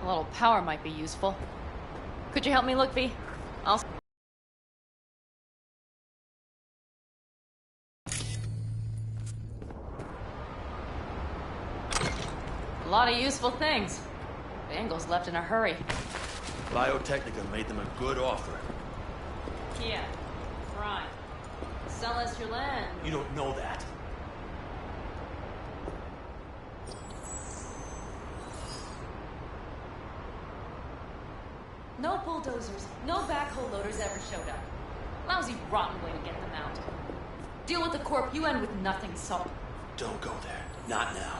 A little power might be useful. Could you help me look, V? I'll... A lot of useful things. Bangles left in a hurry. Biotechnica made them a good offer. Yeah, prime. Sell us your land. You don't know that. No bulldozers, no backhoe loaders ever showed up. Lousy, rotten way to get them out. Deal with the corp, you end with nothing, so... Don't go there. Not now.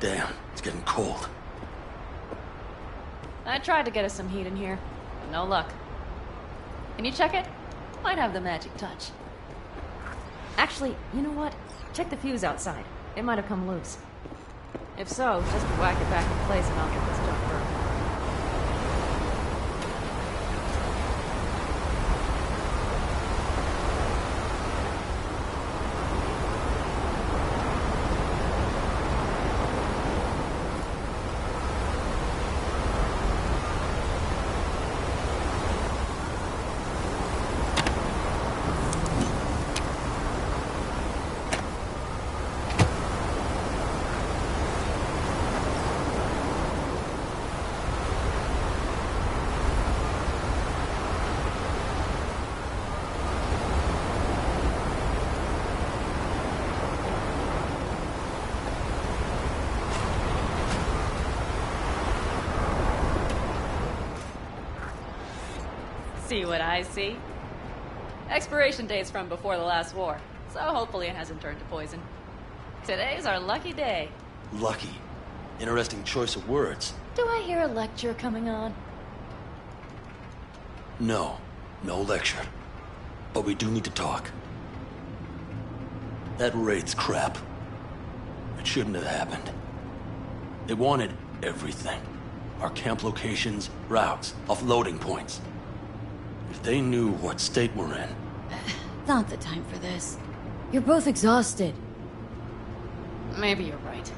Damn, it's getting cold. I tried to get us some heat in here, but no luck. Can you check it? Might have the magic touch. Actually, you know what? Check the fuse outside. It might have come loose. If so, just whack it back in place and I'll get this junk burned. See what I see? Expiration date's from before the last war, so hopefully it hasn't turned to poison. Today's our lucky day. Lucky. Interesting choice of words. Do I hear a lecture coming on? No. No lecture. But we do need to talk. That Wraith's crap. It shouldn't have happened. They wanted everything. Our camp locations, routes, offloading points. If they knew what state we're in... Not the time for this. You're both exhausted. Maybe you're right.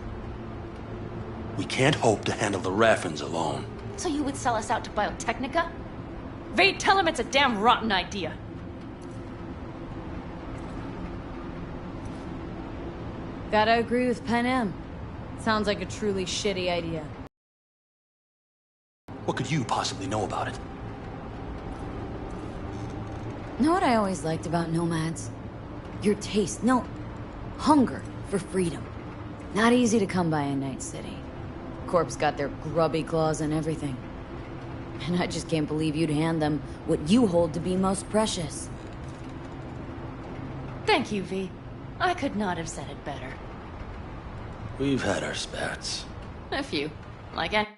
We can't hope to handle the Raffins alone. So you would sell us out to Biotechnica? Vade, tell him it's a damn rotten idea. Gotta agree with Pen M. Sounds like a truly shitty idea. What could you possibly know about it? Know what I always liked about nomads? Your taste, no, hunger for freedom. Not easy to come by in Night City. Corp's got their grubby claws and everything. And I just can't believe you'd hand them what you hold to be most precious. Thank you, V. I could not have said it better. We've had our spats. A few. Like any...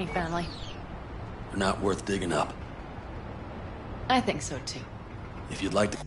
family. They're not worth digging up. I think so too. If you'd like to...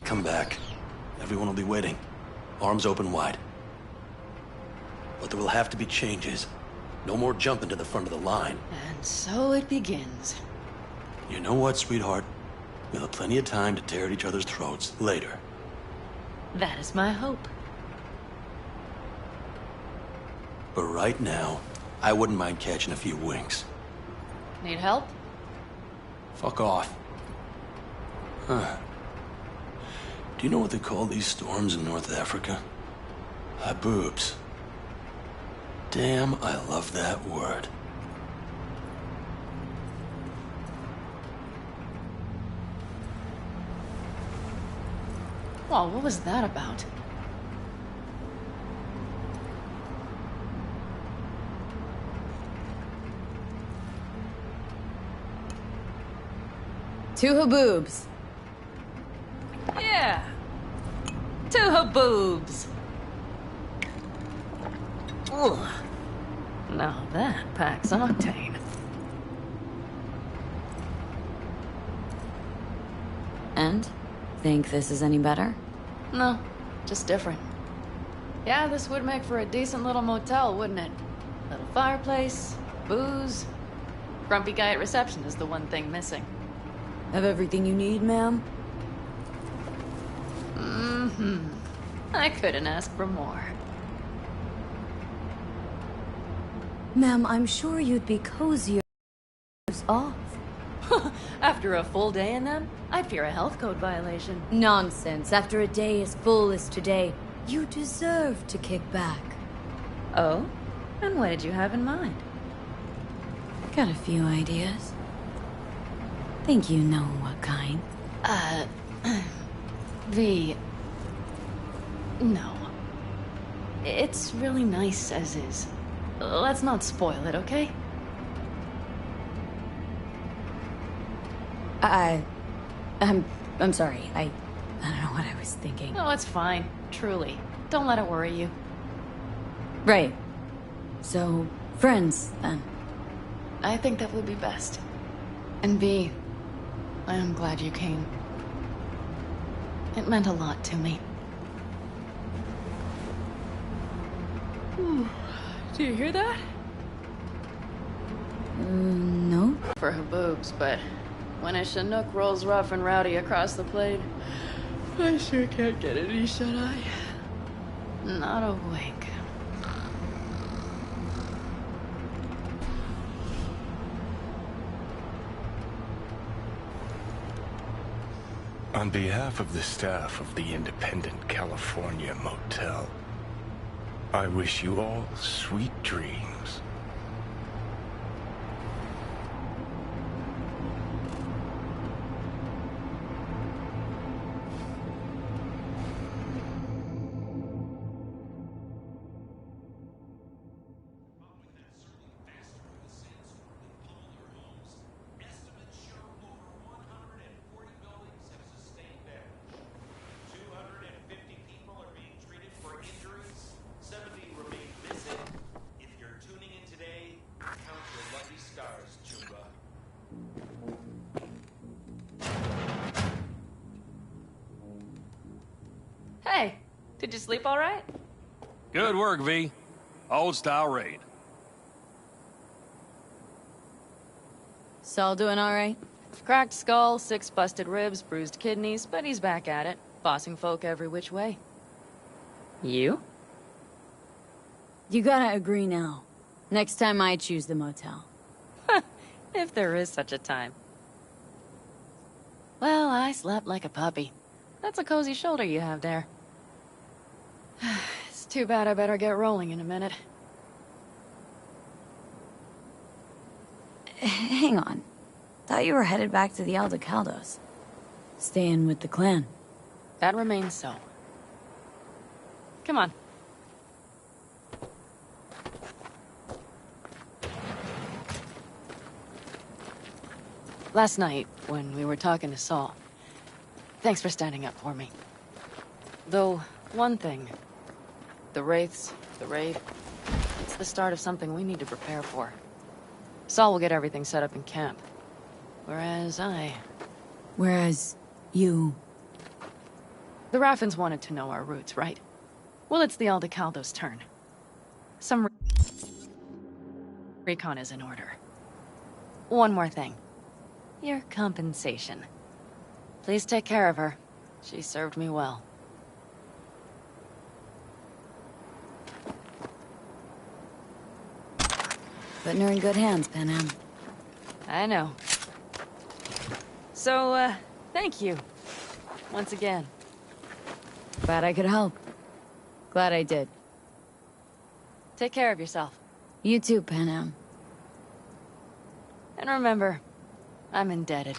Come back. Everyone will be waiting. Arms open wide. But there will have to be changes. No more jumping to the front of the line. And so it begins. You know what, sweetheart? We'll have plenty of time to tear at each other's throats later. That is my hope. But right now, I wouldn't mind catching a few winks. Need help? Fuck off. Huh. Do you know what they call these storms in North Africa? Haboobs. Damn, I love that word. Well, what was that about? Two haboobs. Yeah. Two haboobs. Ugh. Now that packs octane. And? Think this is any better? No, just different. Yeah, this would make for a decent little motel, wouldn't it? Little fireplace, booze. Grumpy guy at reception is the one thing missing. Have everything you need, ma'am? Mm-hmm. I couldn't ask for more. Ma'am, I'm sure you'd be cozier off. After a full day in them, I'd fear a health code violation. Nonsense. After a day as full as today, you deserve to kick back. Oh? And what did you have in mind? Got a few ideas. Think you know what kind. No. It's really nice as is. Let's not spoil it, okay? I'm sorry. I don't know what I was thinking. No, it's fine. Truly. Don't let it worry you. Right. So, friends, then. I think that would be best. And B, I am glad you came. It meant a lot to me. Do you hear that? No? For her boobs, but when a Chinook rolls rough and rowdy across the plate, I sure can't get any shut-eye. Not a wink. On behalf of the staff of the Independent California Motel, I wish you all sweet dreams. Hey, did you sleep all right? Good work, V. Old style raid. Saul doing all right? Cracked skull, 6 busted ribs, bruised kidneys, but he's back at it, bossing folk every which way. You? You gotta agree now. Next time I choose the motel. If there is such a time. Well, I slept like a puppy. That's a cozy shoulder you have there. It's too bad I better get rolling in a minute. Hang on. Thought you were headed back to the Aldecaldos. Staying with the clan. That remains so. Come on. Last night, when we were talking to Saul, thanks for standing up for me. Though, one thing. The Wraiths, the raid, it's the start of something we need to prepare for. Saul will get everything set up in camp. Whereas Whereas you... The Raffins wanted to know our roots, right? Well, it's the Aldecaldo's turn. Some recon is in order. One more thing. Your compensation. Please take care of her. She served me well. Putting her in good hands, Panam. I know. So, thank you. Once again. Glad I could help. Glad I did. Take care of yourself. You too, Panam. And remember, I'm indebted.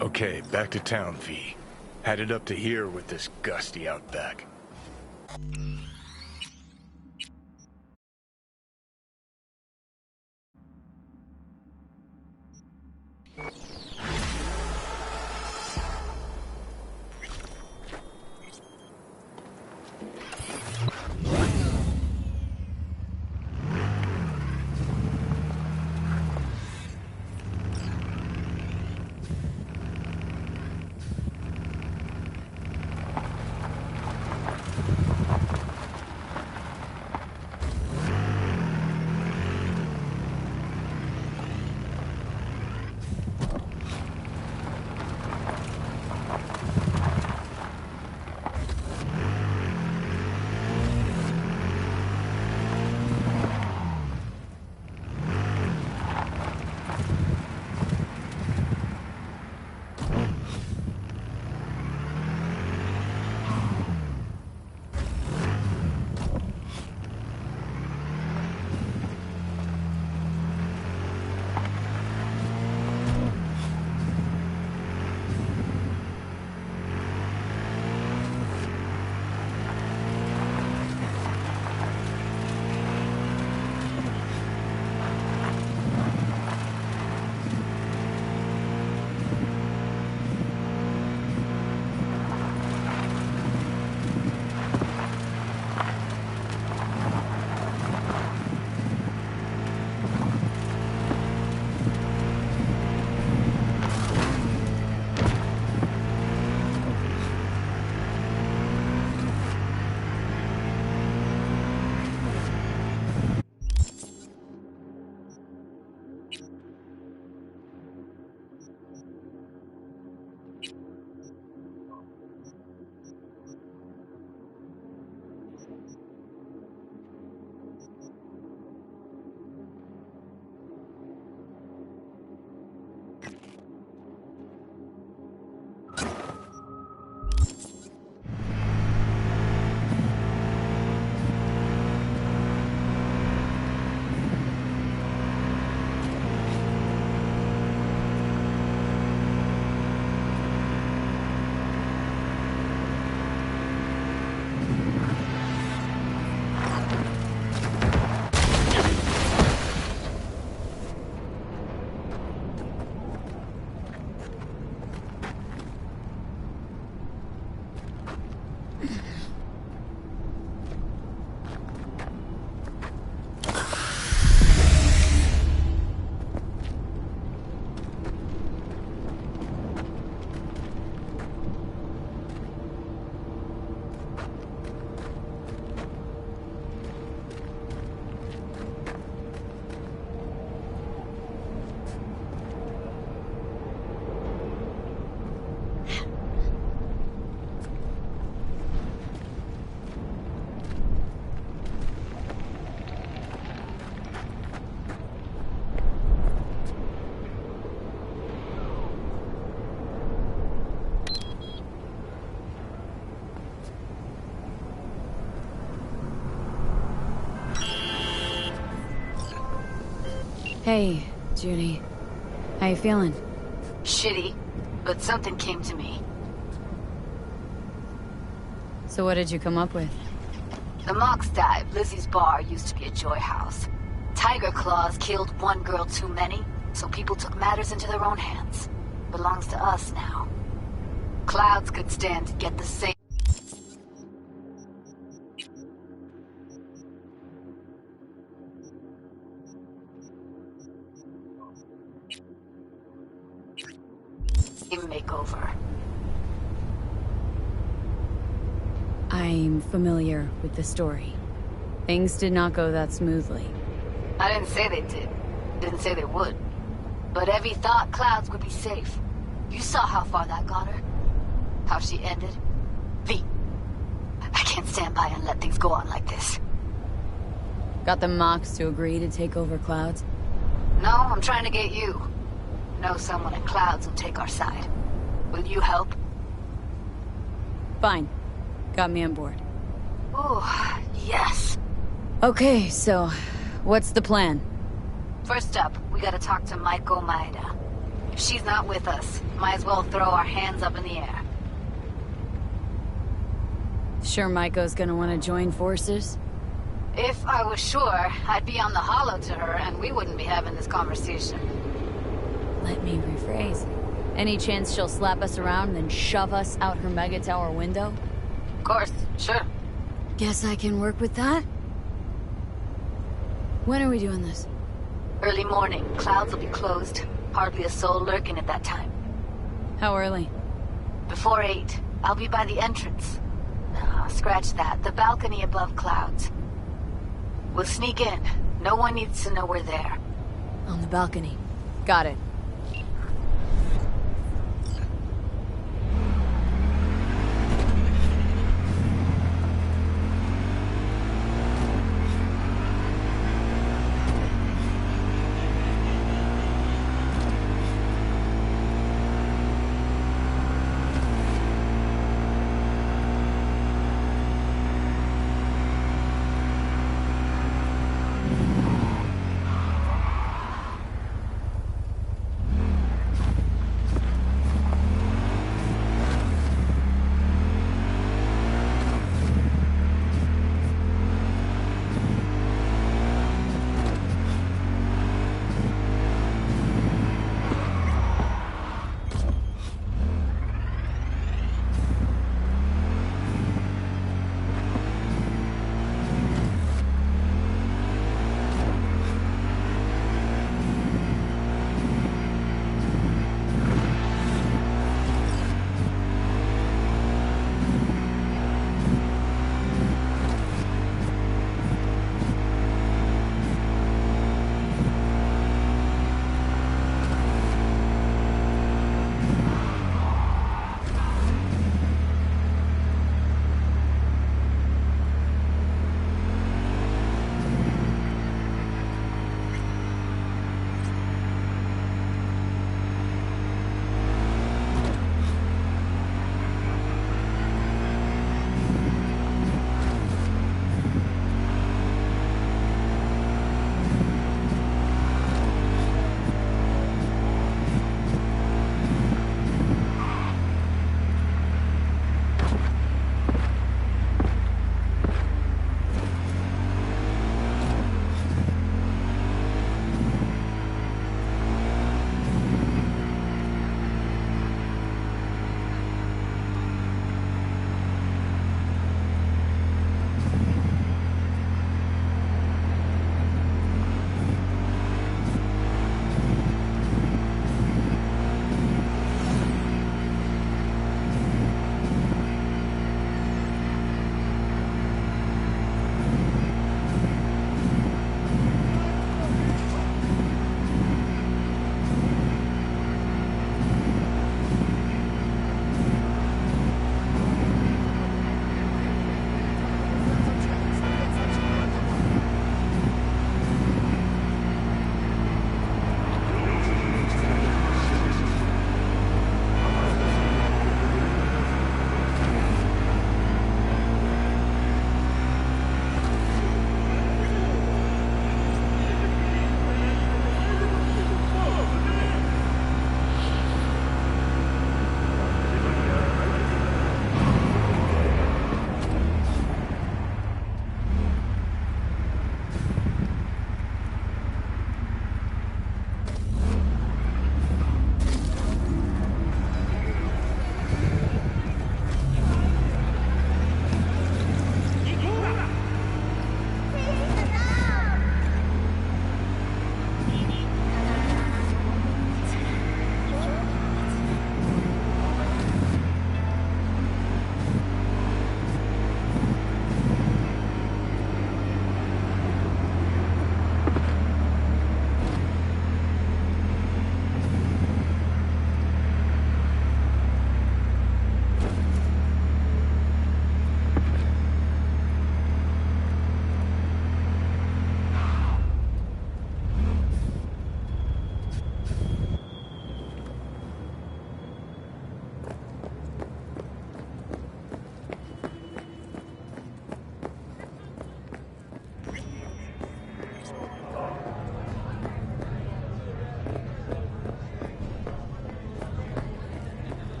Okay, back to town, V. Headed up to here with this gusty outback. Hey, Judy. How you feeling? Shitty, but something came to me. So what did you come up with? The Mox Dive, Lizzie's bar, used to be a joy house. Tiger Claws killed one girl too many, so people took matters into their own hands. Belongs to us now. Clouds could stand to get the same. over. I'm familiar with the story. Things did not go that smoothly. I didn't say they did. Didn't say they would. But Evie thought Clouds would be safe. You saw how far that got her. How she ended. V. I can't stand by and let things go on like this. Got the Mox to agree to take over Clouds? No, I'm trying to get you. Know someone at Clouds will take our side. Will you help? Fine. Got me on board. Ooh, yes. Okay, so what's the plan? First up, we gotta talk to Maiko Maeda. If she's not with us, might as well throw our hands up in the air. Sure Maiko's gonna want to join forces? If I was sure, I'd be on the holo to her and we wouldn't be having this conversation. Let me rephrase. Any chance she'll slap us around and then shove us out her mega tower window? Of course, sure. Guess I can work with that? When are we doing this? Early morning, Clouds will be closed. Hardly a soul lurking at that time. How early? Before 8, I'll be by the entrance. Scratch that. The balcony above Clouds. We'll sneak in. No one needs to know we're there. On the balcony. Got it.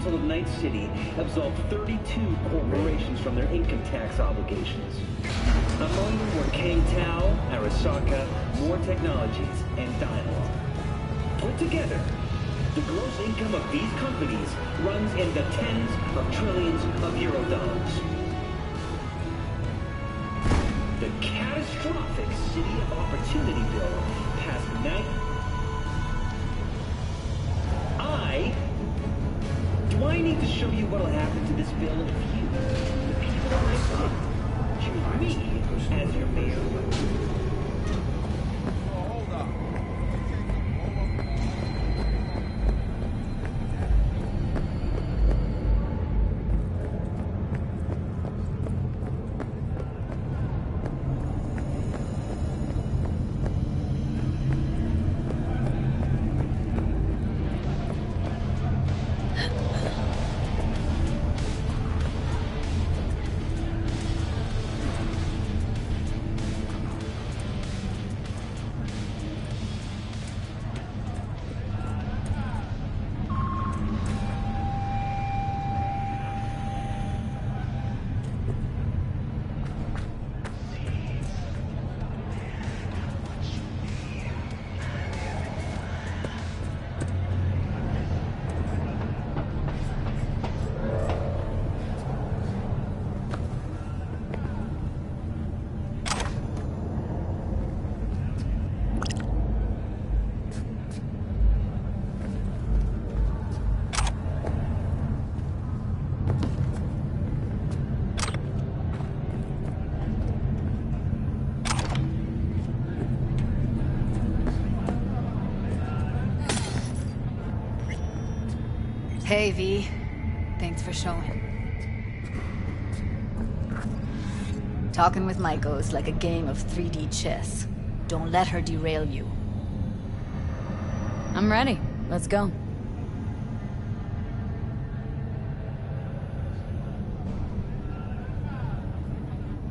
Council of Night City absolved 32 corporations from their income tax obligations. Among them were Kang Tao, Arasaka, More Technologies, and Dialogue. Put together, the gross income of these companies runs in the tens of trillions of euro dollars. The catastrophic City of Opportunity Bill passed Do I need to show you what'll happen to this bill if you, the people of my city, choose me as your mayor? Hey, V. Thanks for showing. Talking with Maiko is like a game of 3D chess. Don't let her derail you. I'm ready. Let's go.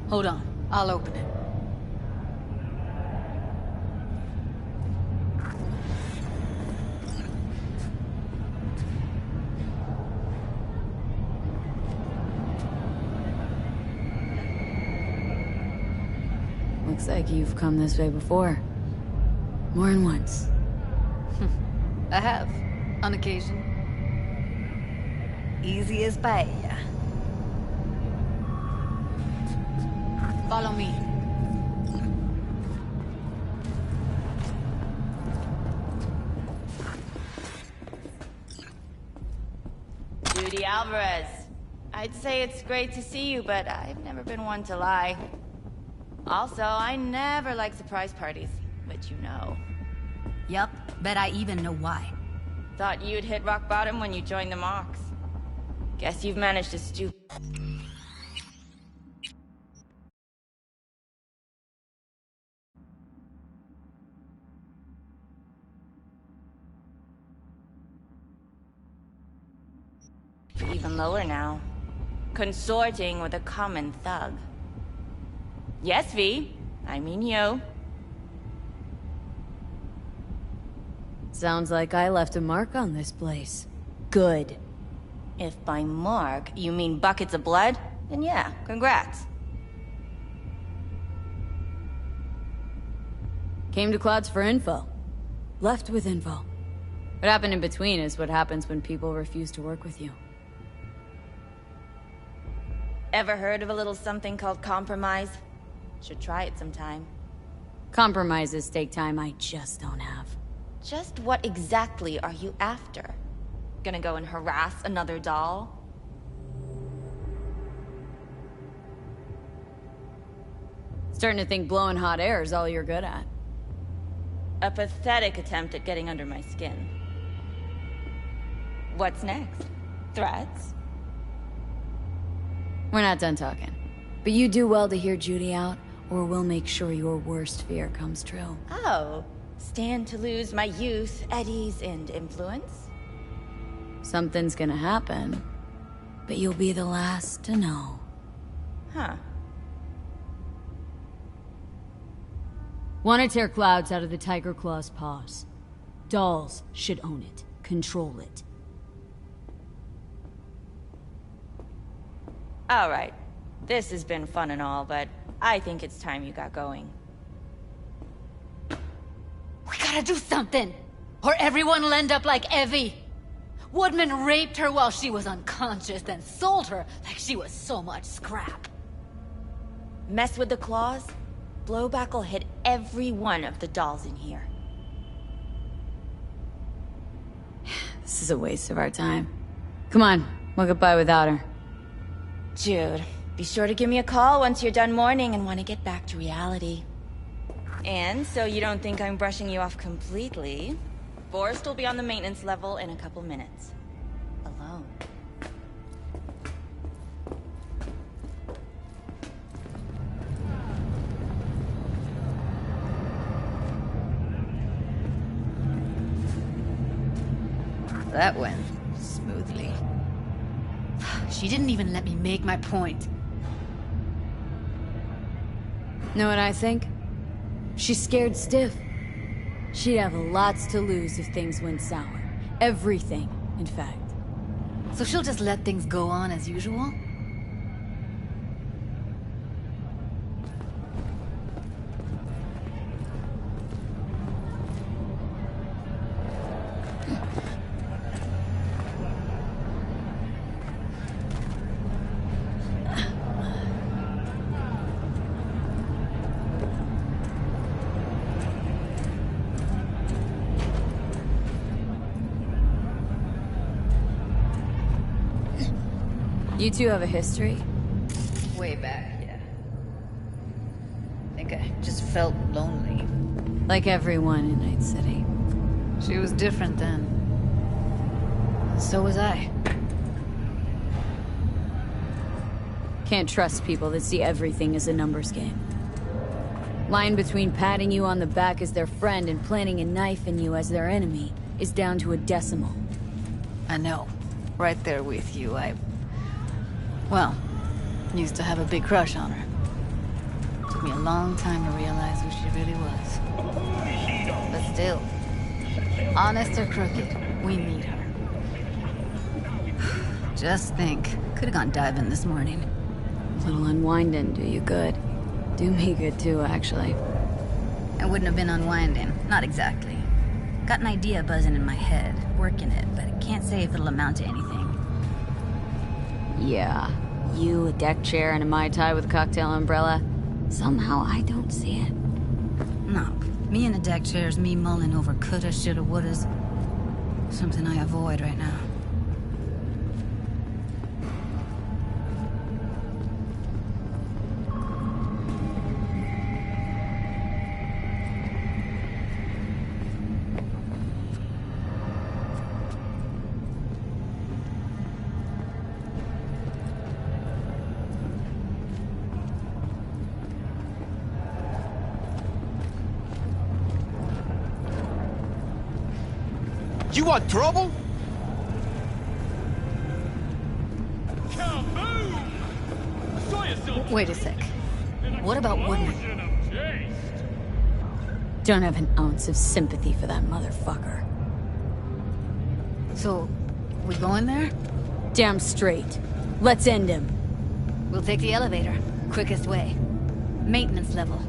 Hold on. I'll open it. Looks like you've come this way before. More than once. I have. On occasion. Easy as pie. Follow me. Judy Alvarez. I'd say it's great to see you, but I've never been one to lie. Also, I never like surprise parties, which you know. Yup, bet I even know why. Thought you'd hit rock bottom when you joined the Mox. Guess you've managed to stoop. Even lower now. Consorting with a common thug. Yes, V. I mean you. Sounds like I left a mark on this place. Good. If by mark you mean buckets of blood, then yeah, congrats. Came to Clouds for info. Left with info. What happened in between is what happens when people refuse to work with you. Ever heard of a little something called compromise? Should try it sometime. Compromises take time I just don't have. Just what exactly are you after? Gonna go and harass another doll? Starting to think blowing hot air is all you're good at. A pathetic attempt at getting under my skin. What's next? Threats? We're not done talking. But you do well to hear Judy out, or we'll make sure your worst fear comes true. Oh, stand to lose my youth, eddies, and influence? Something's gonna happen, but you'll be the last to know. Huh. Want to tear Clouds out of the Tiger Claw's paws. Dolls should own it, control it. Alright. This has been fun and all, but I think it's time you got going. We gotta do something, or everyone will end up like Evie. Woodman raped her while she was unconscious, then sold her like she was so much scrap. Mess with the claws? Blowback will hit every one of the dolls in here. This is a waste of our time. Come on, we'll get by without her. Jude, be sure to give me a call once you're done mourning and want to get back to reality. And so you don't think I'm brushing you off completely, Forrest will be on the maintenance level in a couple minutes. Alone. That went smoothly. She didn't even let me make my point. Know what I think? She's scared stiff. She'd have lots to lose if things went sour. Everything, in fact. So she'll just let things go on as usual? You two have a history? Way back, yeah. I think I just felt lonely. Like everyone in Night City. She was different then. So was I. Can't trust people that see everything as a numbers game. Line between patting you on the back as their friend and planting a knife in you as their enemy is down to a decimal. I know. Right there with you, well, used to have a big crush on her. Took me a long time to realize who she really was. But still, honest or crooked, we need her. Just think, could have gone diving this morning. A little unwinding do you good. Do me good too, actually. It wouldn't have been unwinding, not exactly. Got an idea buzzing in my head, working it, but I can't say if it'll amount to anything. Yeah, you, a deck chair, and a Mai Tai with a cocktail umbrella. Somehow I don't see it. No, me in a deck chair is me mulling over coulda, shoulda, wouldas. Something I avoid right now. You want trouble? Wait a sec. What about Woodman? Don't have an ounce of sympathy for that motherfucker. So, we going there? Damn straight. Let's end him. We'll take the elevator. Quickest way. Maintenance level.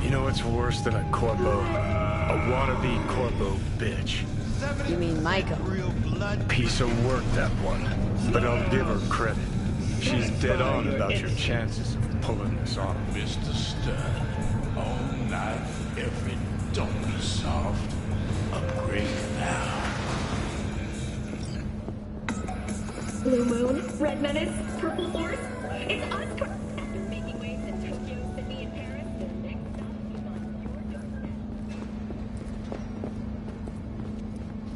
You know what's worse than a Corpo? A wannabe Corpo bitch. You mean Michael? Piece of work, that one. But I'll give her credit. She's dead on about your chances of pulling this off. Mr. Stern, all night, every don't be soft. Upgrade now. Blue Moon, Red Menace, Purple Force. It's us. After making waves in Tokyo, Sydney, and Paris, the next stop is on your doorstep.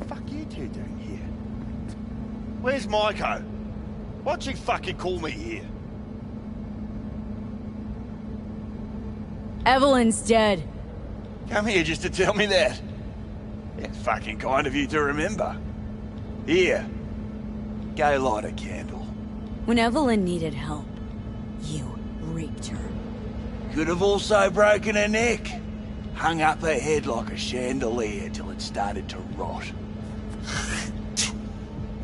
Fuck you two doing here? Where's Maiko? Why'd you fucking call me here? Evelyn's dead. Come here just to tell me that? It's fucking kind of you to remember. Here. Go light a candle. When Evelyn needed help, you raped her. Could have also broken her neck. Hung up her head like a chandelier till it started to rot.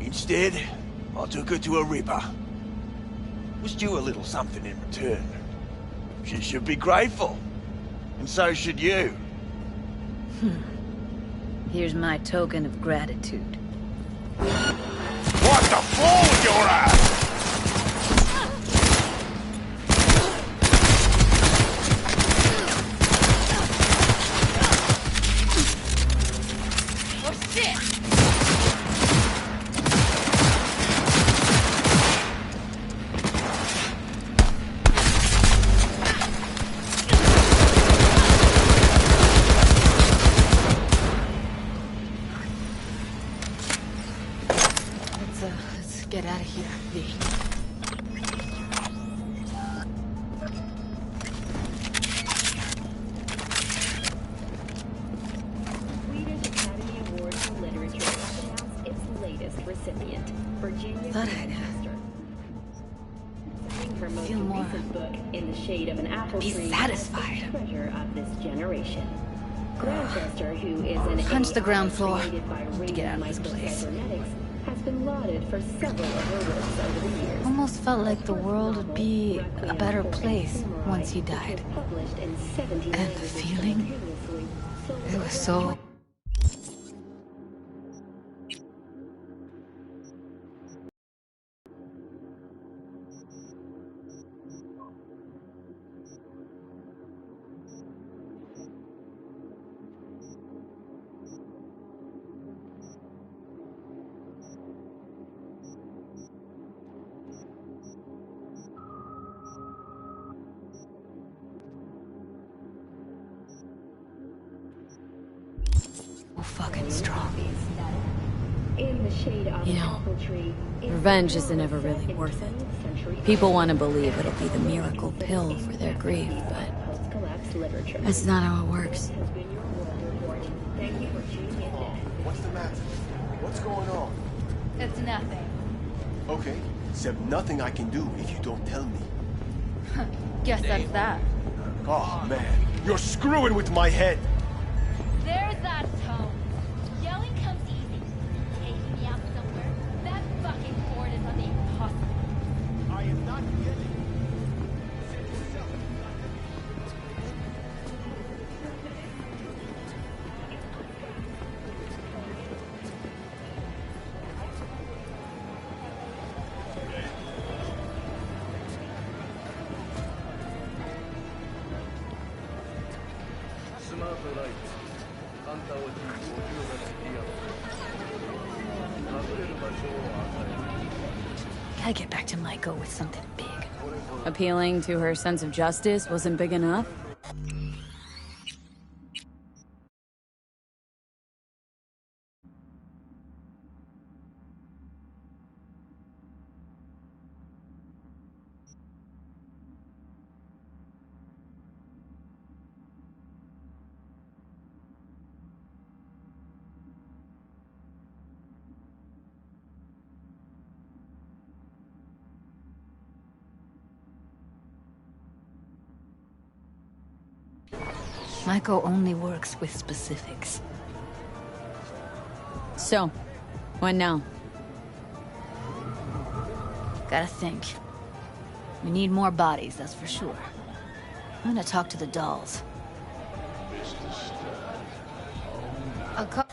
Instead, I took her to a ripper. Was due a little something in return. She should be grateful. And so should you. Here's my token of gratitude. What the floor with your ass? Let's get out of here, V. Swedish Academy Award for Literature has announced its latest recipient, Virginia Thought I'd Lancaster. Her most feel more recent book, In the Shade of an Apple be Tree, satisfied. is the treasure of this generation. Lancaster, who is an Punch the AI ground floor created by to get out of this Ring place. Cybernetics, has been lauded for several of her works over the years. Almost felt like the world would be a better place once he died. And the feeling, it was so... fucking strong. In the shade of You an know, apple tree, revenge isn't ever really worth it. People want to believe it'll be the miracle pill for their grief, but post-collapse literature. that's not how it works. Has been your world report. Thank you for tuning in. What's the matter? What's going on? It's nothing. Okay, except nothing I can do if you don't tell me. Guess that's that. Oh, man. You're screwing with my head. There's that tone. Yelling comes easy. Taking me out somewhere, that fucking board is on the impossible. I am not getting. Gotta get back to Maiko with something big. Appealing to her sense of justice wasn't big enough? Maiko only works with specifics. So, what now? Gotta think. We need more bodies, that's for sure. I'm gonna talk to the dolls. I'll call...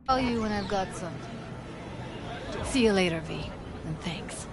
Call you when I've got some. See you later, V. And thanks.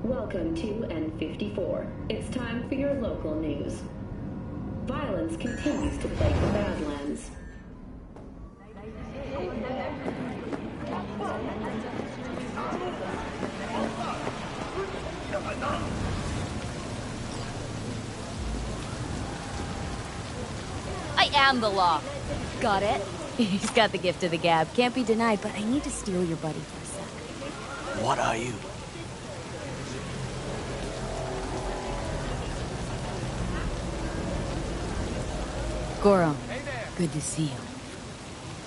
Welcome to N54. It's time for your local news. Violence continues to plague the Badlands. I am the law. Got it? He's got the gift of the gab. Can't be denied, but I need to steal your buddy for a sec. What are you? Goro, good to see you.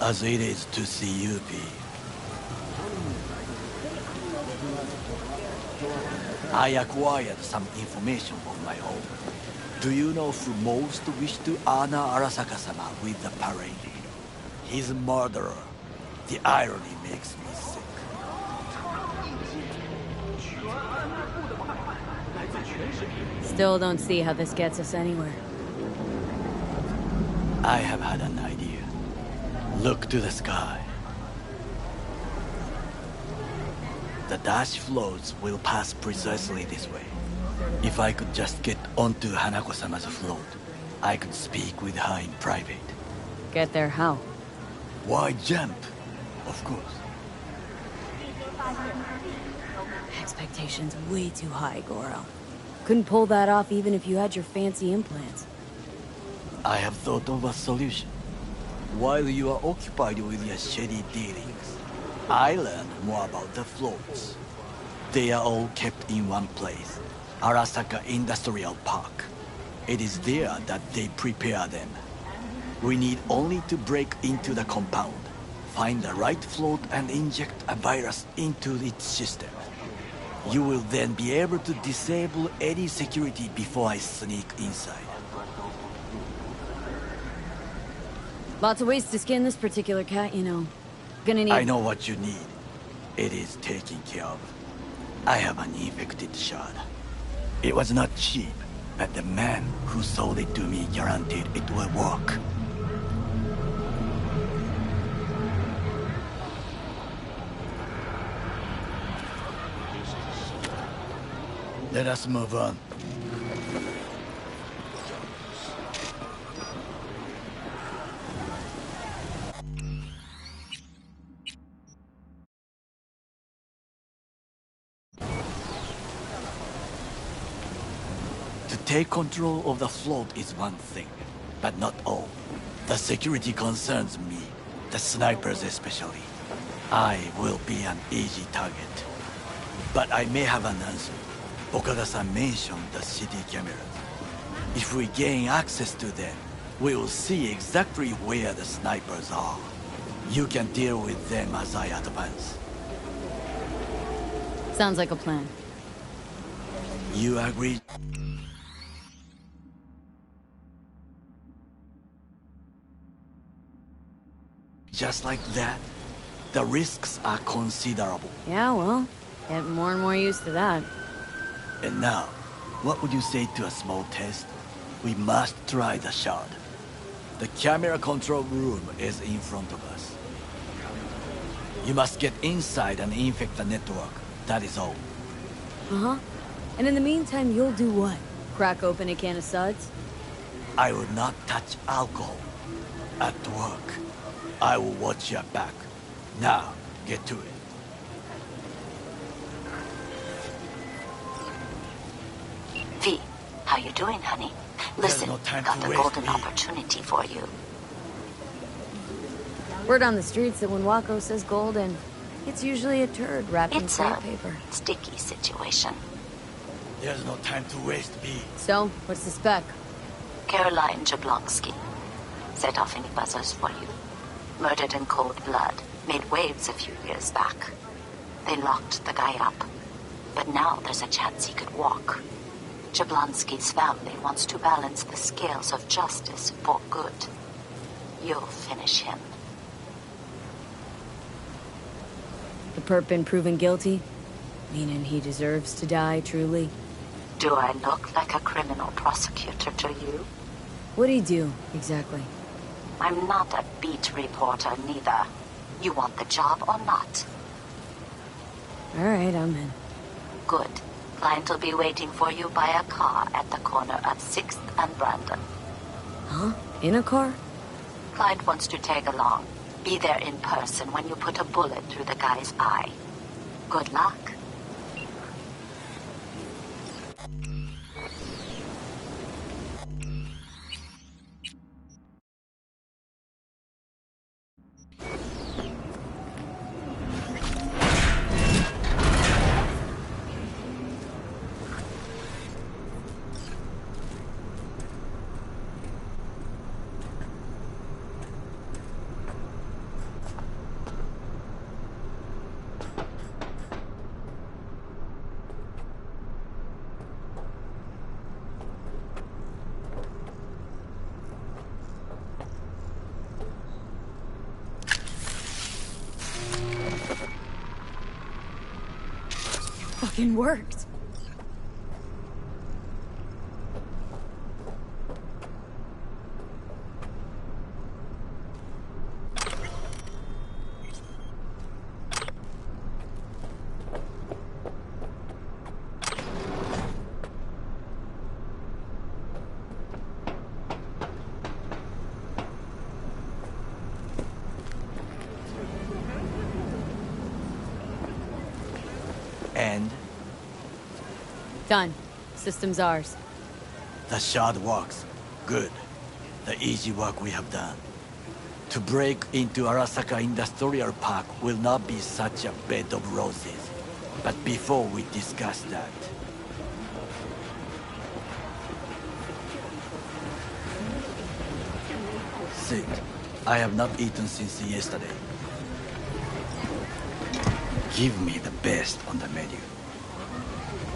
As it is to see you, P. I acquired some information of my own. Do you know who most wished to honor Arasaka-sama with the parade? He's a murderer. The irony makes me sick. Still don't see how this gets us anywhere. I have had an idea. Look to the sky. The dash floats will pass precisely this way. If I could just get onto Hanako-sama's float, I could speak with her in private. Get there how? Why jump? Of course. Expectations way too high, Goro. Couldn't pull that off even if you had your fancy implants. I have thought of a solution. While you are occupied with your shady dealings, I learned more about the floats. They are all kept in one place, Arasaka Industrial Park. It is there that they prepare them. We need only to break into the compound, find the right float and inject a virus into its system. You will then be able to disable any security before I sneak inside. Lots of ways to skin this particular cat, you know. Gonna need... I know what you need. It is taken care of. I have an infected shard. It was not cheap, but the man who sold it to me guaranteed it will work. Let us move on. To take control of the float is one thing, but not all. The security concerns me, the snipers especially. I will be an easy target. But I may have an answer. Okada-san mentioned the city cameras. If we gain access to them, we will see exactly where the snipers are. You can deal with them as I advance. Sounds like a plan. You agree? Just like that, the risks are considerable. Yeah, well, get more and more used to that. And now, what would you say to a small test? We must try the shard. The camera control room is in front of us. You must get inside and infect the network. That is all. Uh-huh. And in the meantime, you'll do what? Crack open a can of suds? I will not touch alcohol. At work, I will watch your back. Now, get to it. V, how you doing, honey? Listen, no time got to a waste, golden V. opportunity for you. Word on the streets that when Wako says golden, it's usually a turd wrapped in It's crepe a paper. sticky situation. There's no time to waste, B. So, what's the spec? Caroline Jablonski. Set off any buzzers for you. Murdered in cold blood. Made waves a few years back. They locked the guy up. But now there's a chance he could walk. Jablonski's family wants to balance the scales of justice for good. You'll finish him. perp been proven guilty? Meaning he deserves to die, truly? Do I look like a criminal prosecutor to you? What'd he do, exactly? I'm not a beat reporter, neither. You want the job or not? Alright, I'm in. Good. Client will be waiting for you by a car at the corner of 6th and Brandon. Huh? In a car? Client wants to tag along. Be there in person when you put a bullet through the guy's eye. Good luck. Fucking worked. And Done. System's ours. the shard works. Good. The easy work we have done. To break into Arasaka Industrial Park will not be such a bed of roses. But before we discuss that... Sit. I have not eaten since yesterday. Give me the best on the menu.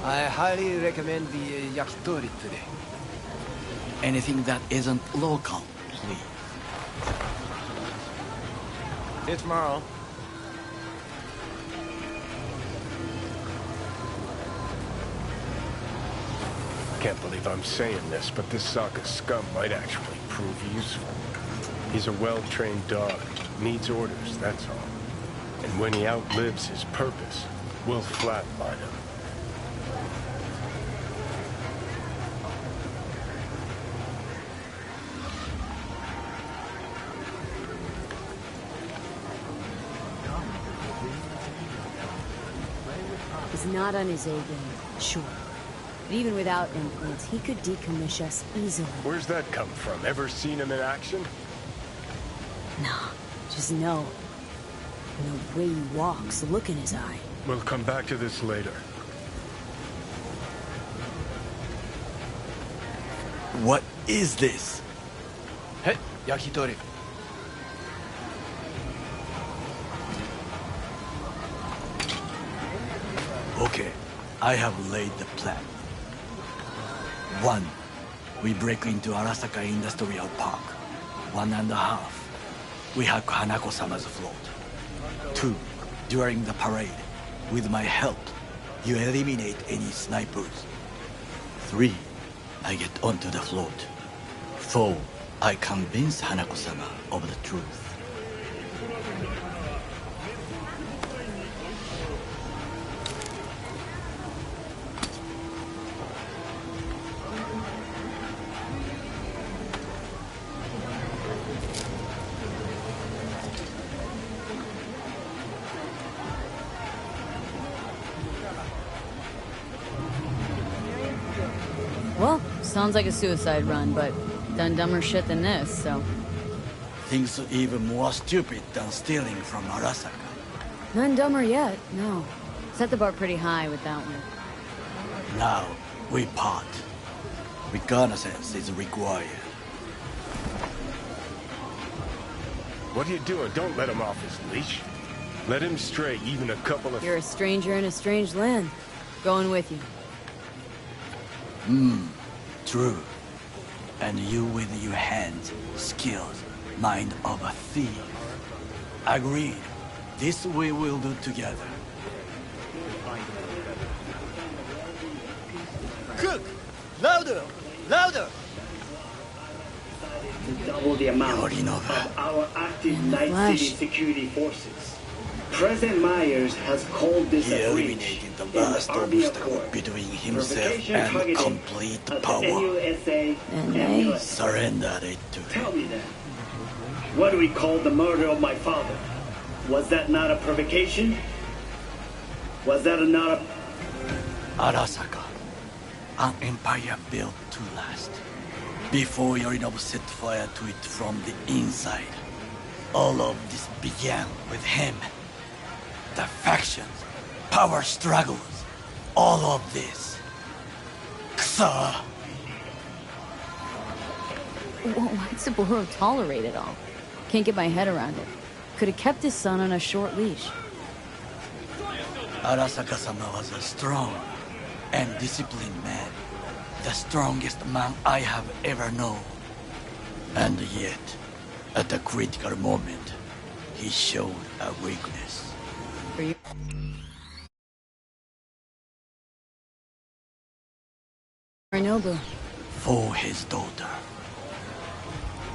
I highly recommend the yakitori today. Anything that isn't local, please. See you tomorrow. Can't believe I'm saying this, but this Sokka scum might actually prove useful. He's a well-trained dog. Needs orders, that's all. And when he outlives his purpose, we'll flatline him. He's not on his A game, sure. But even without influence, he could decommission us easily. Where's that come from? Ever seen him in action? Nah, just know. And the way he walks, the look in his eye. We'll come back to this later. What is this? Hey, yakitori. Okay, I have laid the plan. 1. We break into Arasaka Industrial Park. 1.5. We hack Hanako-sama's float. 2. During the parade, with my help, you eliminate any snipers. 3. I get onto the float. 4. I convince Hanako-sama of the truth. Well, sounds like a suicide run, but done dumber shit than this, so... Things are even more stupid than stealing from Arasaka. None dumber yet, no. Set the bar pretty high with that one. Now, we part. Reconnaissance is required. What are you doing? Don't let him off his leash. Let him stray even a couple of... You're a stranger in a strange land. Going with you. True. And you with your hands, skills, mind of a thief. Agreed. This we will do together. Cook! Louder! Louder! To double the amount of our active Night City security forces. President Myers has called this He a breach eliminated the in the last Army obstacle Accord. between himself Provocation and targeted complete at the power. NUSA and US. Surrendered it to Tell him. me then, what do we call the murder of my father? Was that not a provocation? Was that not a... Arasaka, an empire built to last. Before Yorinobu set fire to it from the inside, all of this began with him. The factions, power struggles, all of this. Kusa! Why'd Saburo tolerate it all? Can't get my head around it. Could have kept his son on a short leash. Arasaka-sama was a strong and disciplined man. The strongest man I have ever known. And yet, at a critical moment, he showed a weakness. Yorinobu. For his daughter.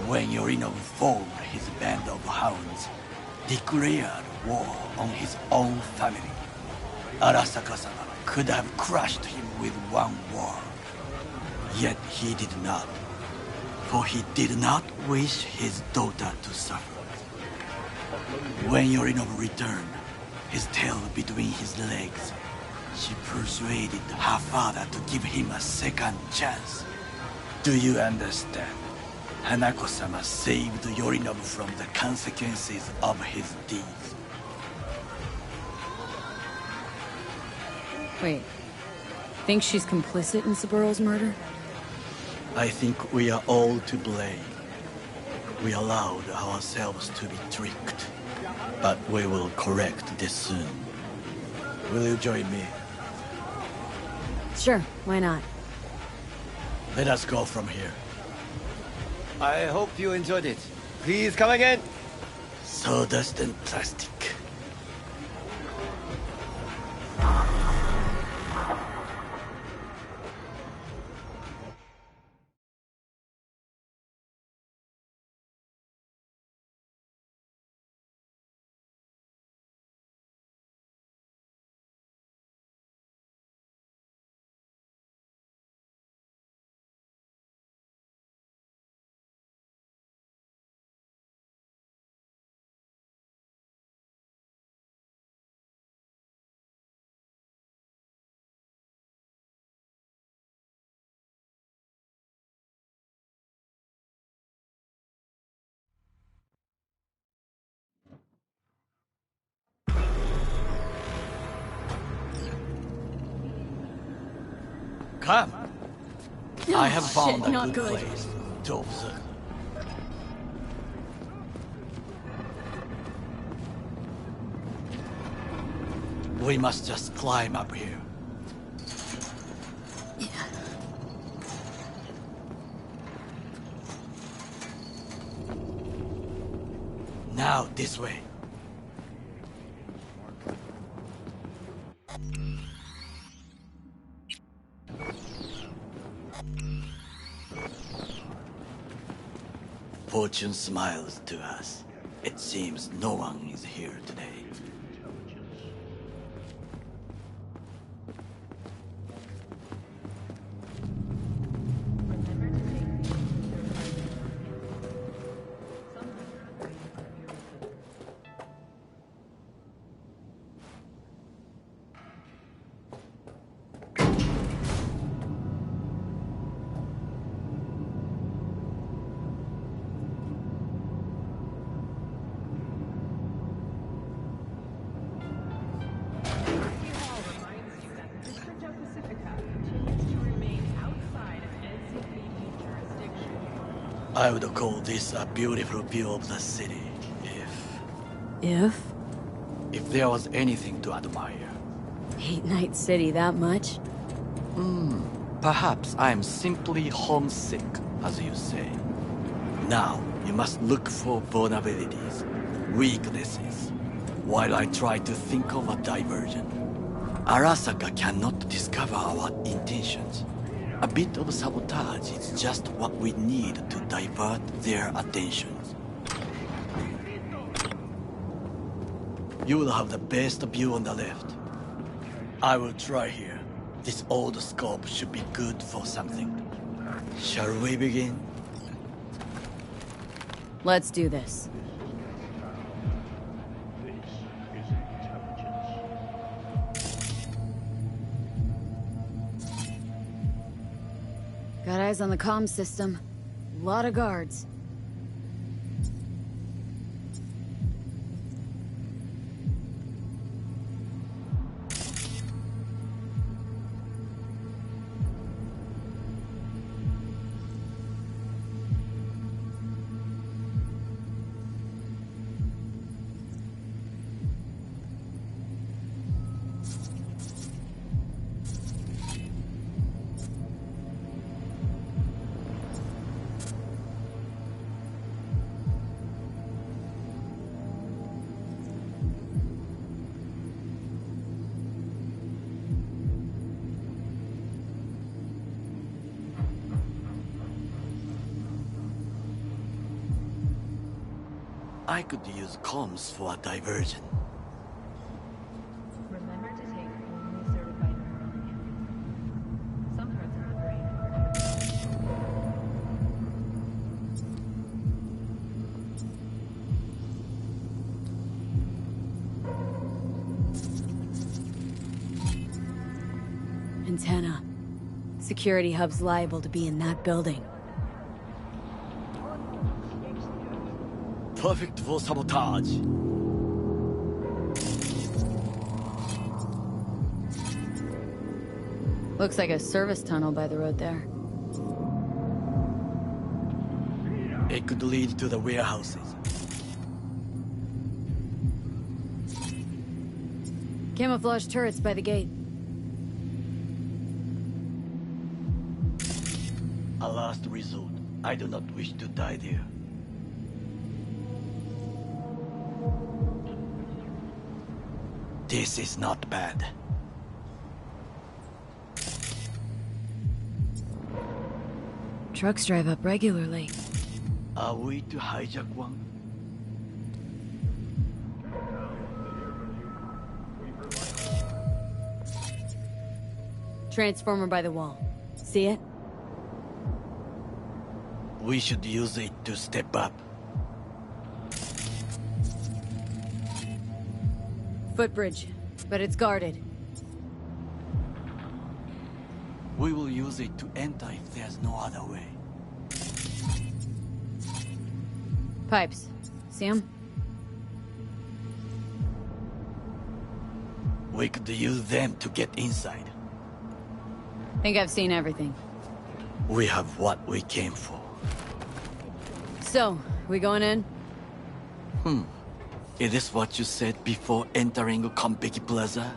When Yorinobu formed his band of hounds, declared war on his own family, Arasaka-sama could have crushed him with one word. Yet he did not, for he did not wish his daughter to suffer. When Yorinobu returned, his tail between his legs, she persuaded her father to give him a second chance. Do you understand? Hanako-sama saved Yorinobu from the consequences of his deeds. Wait. Think she's complicit in Saburo's murder? I think we are all to blame. We allowed ourselves to be tricked. But we will correct this soon. Will you join me? Sure, why not? Let us go from here. I hope you enjoyed it. Please come again. Sawdust and plastic. Come. I have found shit, a not good good. place to observe. We must just climb up here. Now, this way. Fortune smiles to us. It seems no one is here today. I would call this a beautiful view of the city, If? if there was anything to admire. Hate Night City that much? Perhaps I am simply homesick, as you say. Now, you must look for vulnerabilities, weaknesses, while I try to think of a diversion. Arasaka cannot discover our intentions. A bit of sabotage is just what we need to divert their attentions. You will have the best view on the left. I will try here. This old scope should be good for something. Shall we begin? Let's do this. Got eyes on the comm system. A lot of guards. I could use comms for a diversion. Remember to take only certified neural. Some parts of the brain are Antenna. Security hub's liable to be in that building. Perfect for sabotage. Looks like a service tunnel by the road there. It could lead to the warehouses. Camouflage turrets by the gate. A last resort. I do not wish to die there. This is not bad. Trucks drive up regularly. Are we to hijack one? Transformer by the wall. See it? We should use it to step up. Footbridge, but it's guarded. We will use it to enter if there's no other way. Pipes. See 'em? We could use them to get inside. Think I've seen everything. We have what we came for. So, we going in? Is this what you said before entering Konpeki Plaza?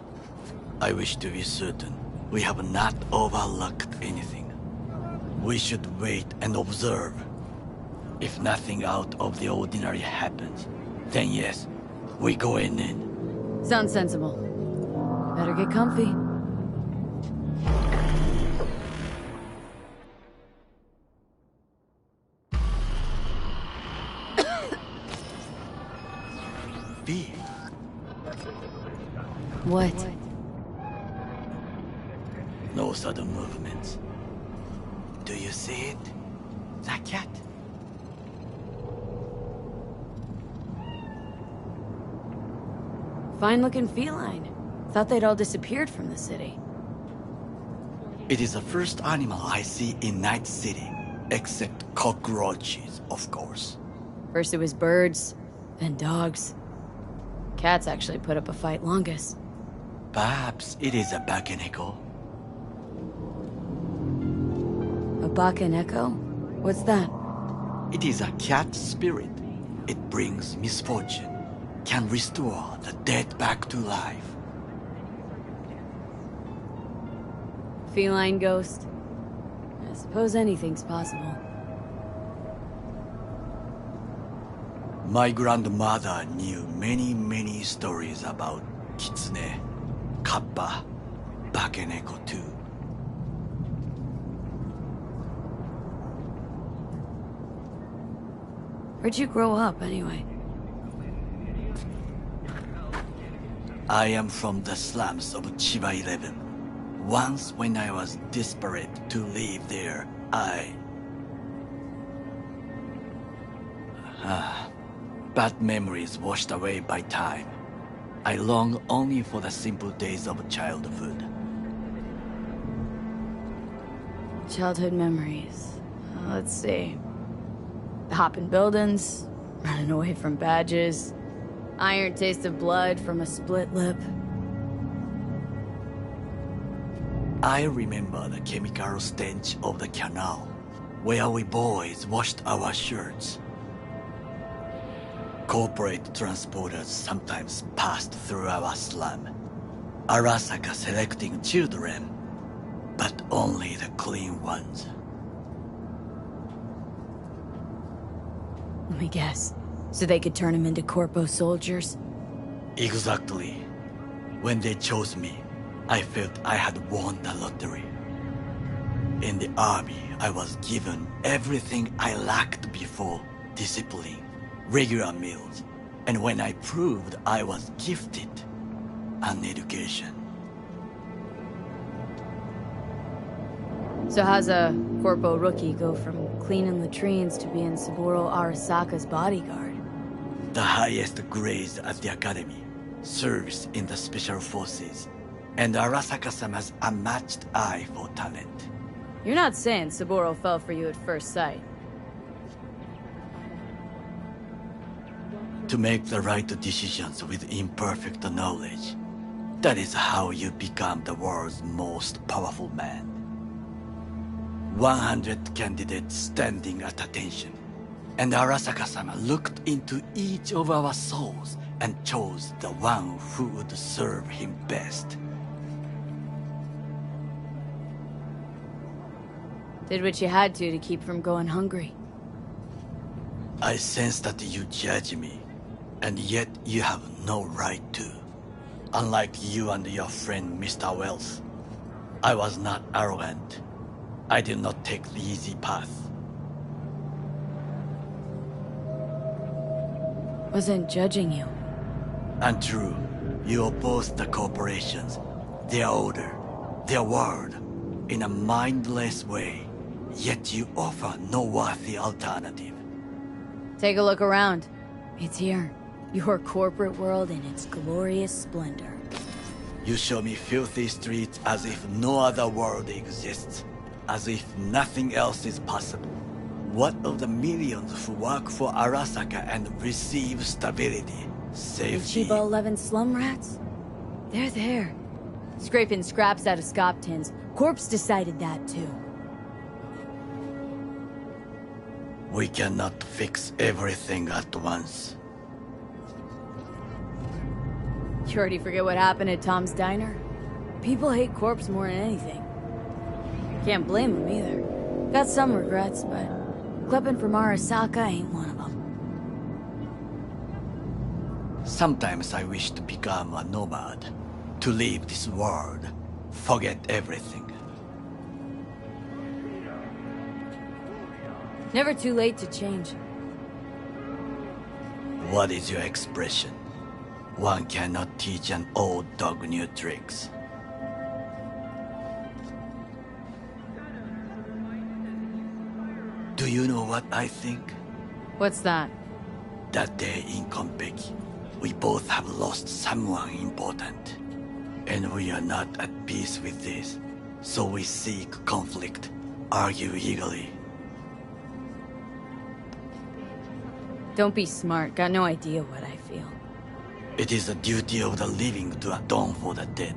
I wish to be certain we have not overlooked anything. We should wait and observe. If nothing out of the ordinary happens, then yes, we go in. Sounds sensible. Better get comfy. B. What? No sudden movements. Do you see it? The cat? Fine-looking feline. Thought they'd all disappeared from the city. It is the first animal I see in Night City, except cockroaches, of course. First it was birds, then dogs. Cats actually put up a fight longest. Perhaps it is a bakeneko. A bakaneko? What's that? It is a cat spirit. It brings misfortune, can restore the dead back to life. Feline ghost? I suppose anything's possible. My grandmother knew many stories about kitsune, kappa, Bakeneko too. Where'd you grow up, anyway? I am from the slums of Chiba 11. Once when I was desperate to live there, bad memories washed away by time. I long only for the simple days of childhood. Childhood memories. Let's see. Hopping buildings, running away from badges, iron taste of blood from a split lip. I remember the chemical stench of the canal, where we boys washed our shirts. Corporate transporters sometimes passed through our slum, Arasaka selecting children, but only the clean ones. Let me guess. So they could turn him into Corpo soldiers? Exactly. When they chose me, I felt I had won the lottery. In the army, I was given everything I lacked before: discipline, regular meals, and when I proved I was gifted, an education. So how's a Corpo rookie go from cleaning latrines to being Saburo Arasaka's bodyguard? The highest grades at the academy, service in the special forces, and Arasaka-sama's unmatched eye for talent. You're not saying Saburo fell for you at first sight. To make the right decisions with imperfect knowledge, that is how you become the world's most powerful man. 100 candidates standing at attention, and Arasaka-sama looked into each of our souls and chose the one who would serve him best. Did what you had to keep from going hungry. I sense that you judge me, and yet you have no right to. Unlike you and your friend Mr. Wells, I was not arrogant. I did not take the easy path. Wasn't judging you. Untrue. You oppose the corporations, their order, their word, in a mindless way, yet you offer no worthy alternative. Take a look around. It's here. Your corporate world in its glorious splendor. You show me filthy streets as if no other world exists, as if nothing else is possible. What of the millions who work for Arasaka and receive stability, safety? The Chiba 11 slum rats? They're there. Scraping scraps out of scop tins. Corpse decided that too. We cannot fix everything at once. You already forget what happened at Tom's Diner? People hate Corpse more than anything. Can't blame them either. Got some regrets, but clipping from Arasaka ain't one of them. Sometimes I wish to become a nomad, to leave this world, forget everything. Never too late to change. What is your expression? One cannot teach an old dog new tricks. Do you know what I think? What's that? That day in Konpeki, we both have lost someone important. And we are not at peace with this. So we seek conflict, argue eagerly. Don't be smart. Got no idea what I feel. It is the duty of the living to atone for the dead.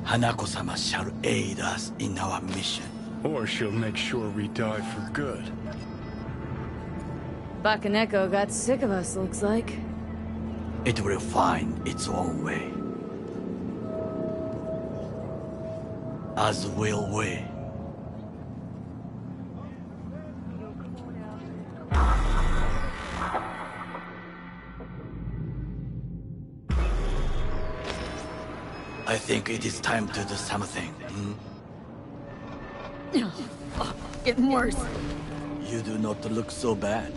Hanako-sama shall aid us in our mission. Or she'll make sure we die for good. Bakaneko got sick of us, looks like. It will find its own way. As will we. I think it is time to do something. Getting worse. You do not look so bad.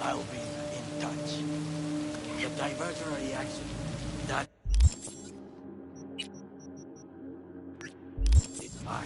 I'll be in touch. A diversionary reaction. That is mine.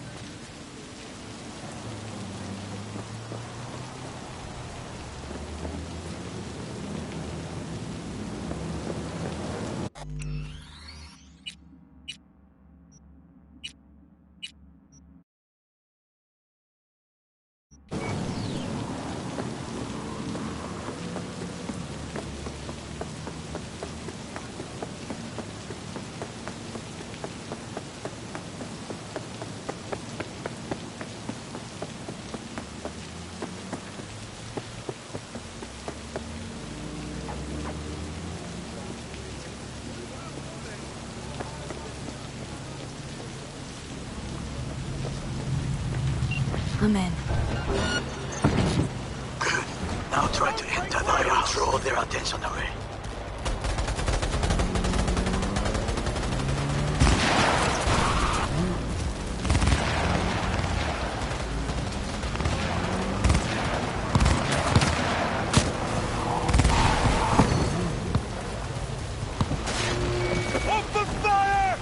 I'm in. Good. Now try to enter the area. Draw their attention away. Open fire!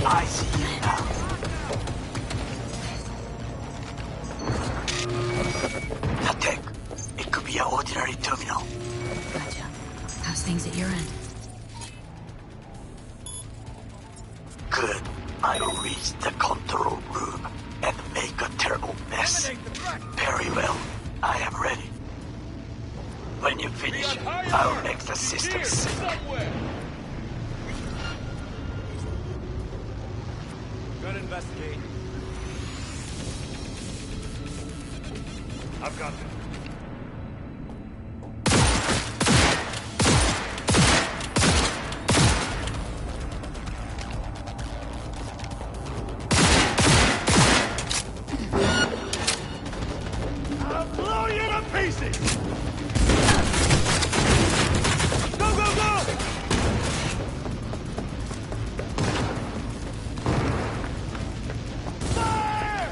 I see you now. The tech. It could be an ordinary terminal. Gotcha. How's things at your end? Good. I'll reach the control room and make a terrible mess. Very well. I am ready. When you finish, I'll make the system sync. Gotta investigate. I've got them. I'll blow you to pieces! Go, go, go! Fire!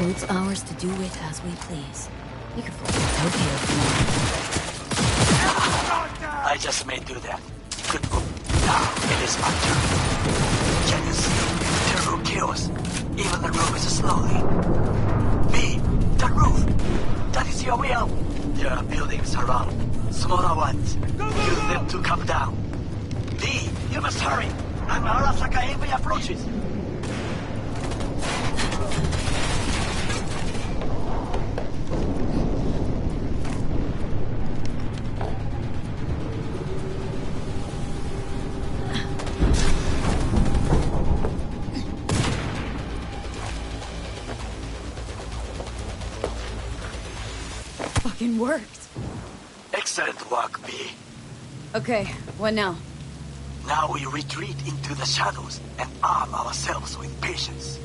It's ours to do with as we please. You can fly to Tokyo if you want. I just may do that. Good move. Now it is my turn. Can you see? The roof kills. Even the roof is slowly. B, the roof. That is your way out. There are buildings around. Smaller ones. Use them to come down. B, you must hurry. An Arasaka heavy approaches. worked. Excellent work, V. Okay, what now? Now we retreat into the shadows and arm ourselves with patience.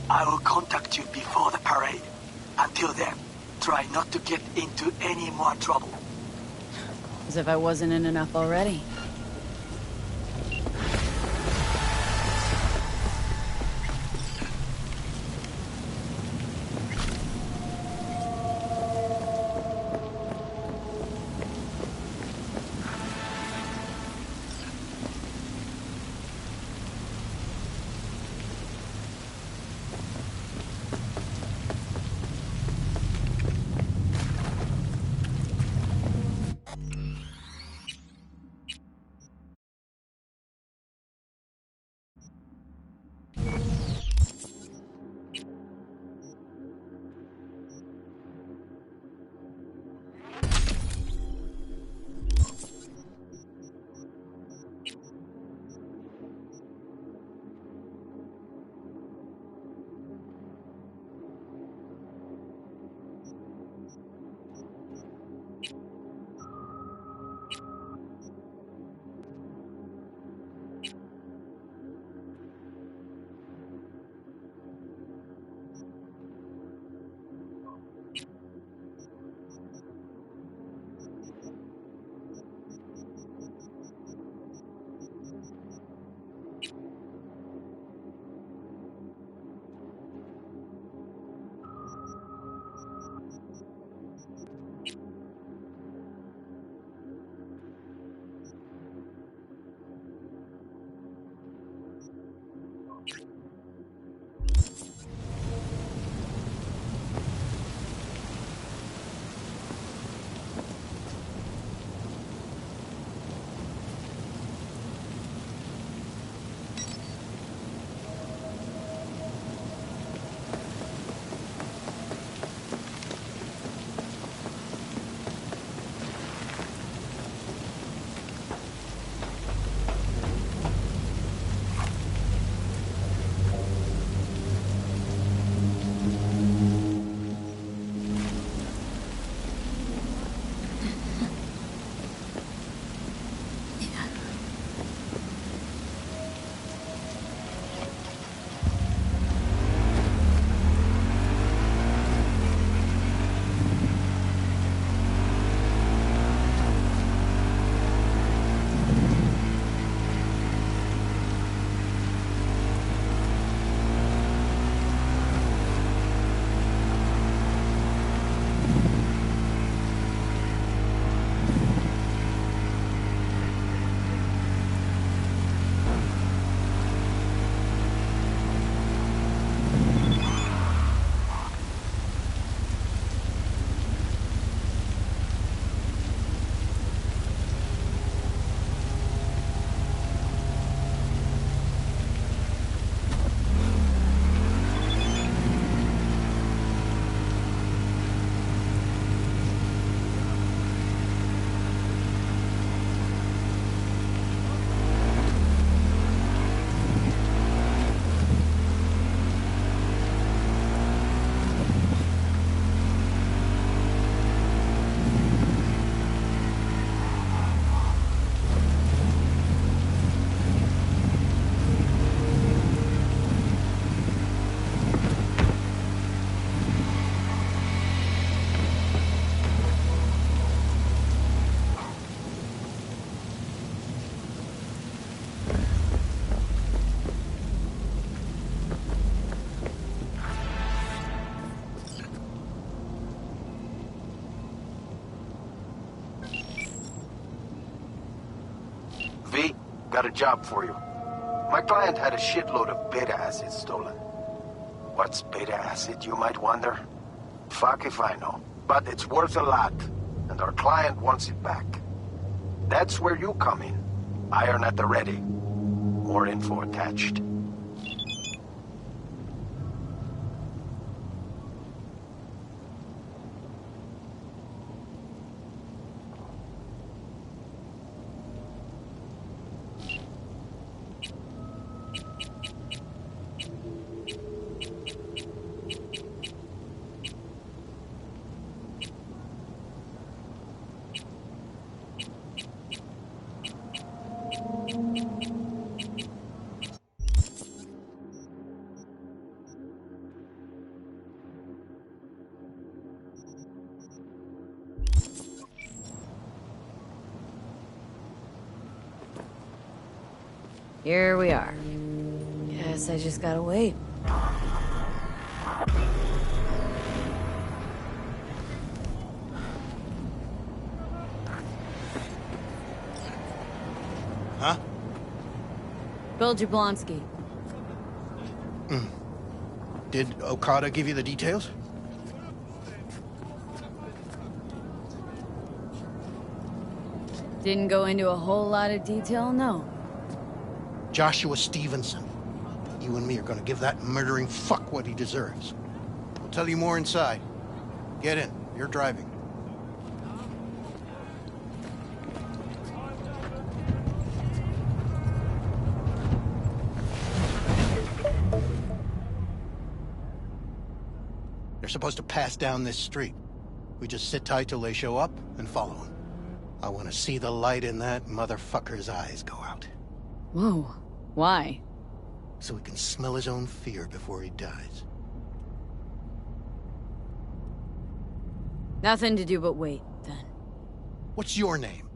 I will contact you before the parade. Until then, try not to get into any more trouble. As if I wasn't in enough already. V, got a job for you. My client had a shitload of beta acid stolen. What's beta acid, you might wonder? Fuck if I know. But it's worth a lot, and our client wants it back. That's where you come in. Iron at the ready. More info attached. Here we are. Guess I just gotta wait. Huh? Bill Jablonski. Did Okada give you the details? Didn't go into a whole lot of detail, no. Joshua Stevenson. You and me are gonna give that murdering fuck what he deserves. We'll tell you more inside. Get in. You're driving. They're supposed to pass down this street. We just sit tight till they show up and follow them. I want to see the light in that motherfucker's eyes go out. Whoa. Why? So he can smell his own fear before he dies. Nothing to do but wait, then. What's your name?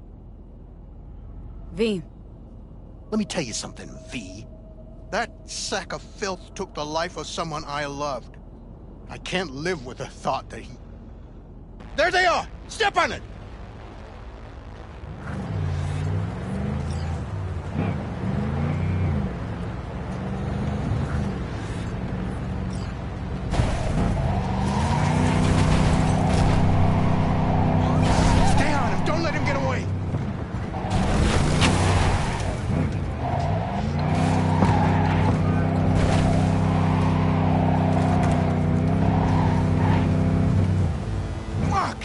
V. Let me tell you something, V. That sack of filth took the life of someone I loved. I can't live with the thought that he... There they are! Step on it! Stay on him! Don't let him get away! Fuck!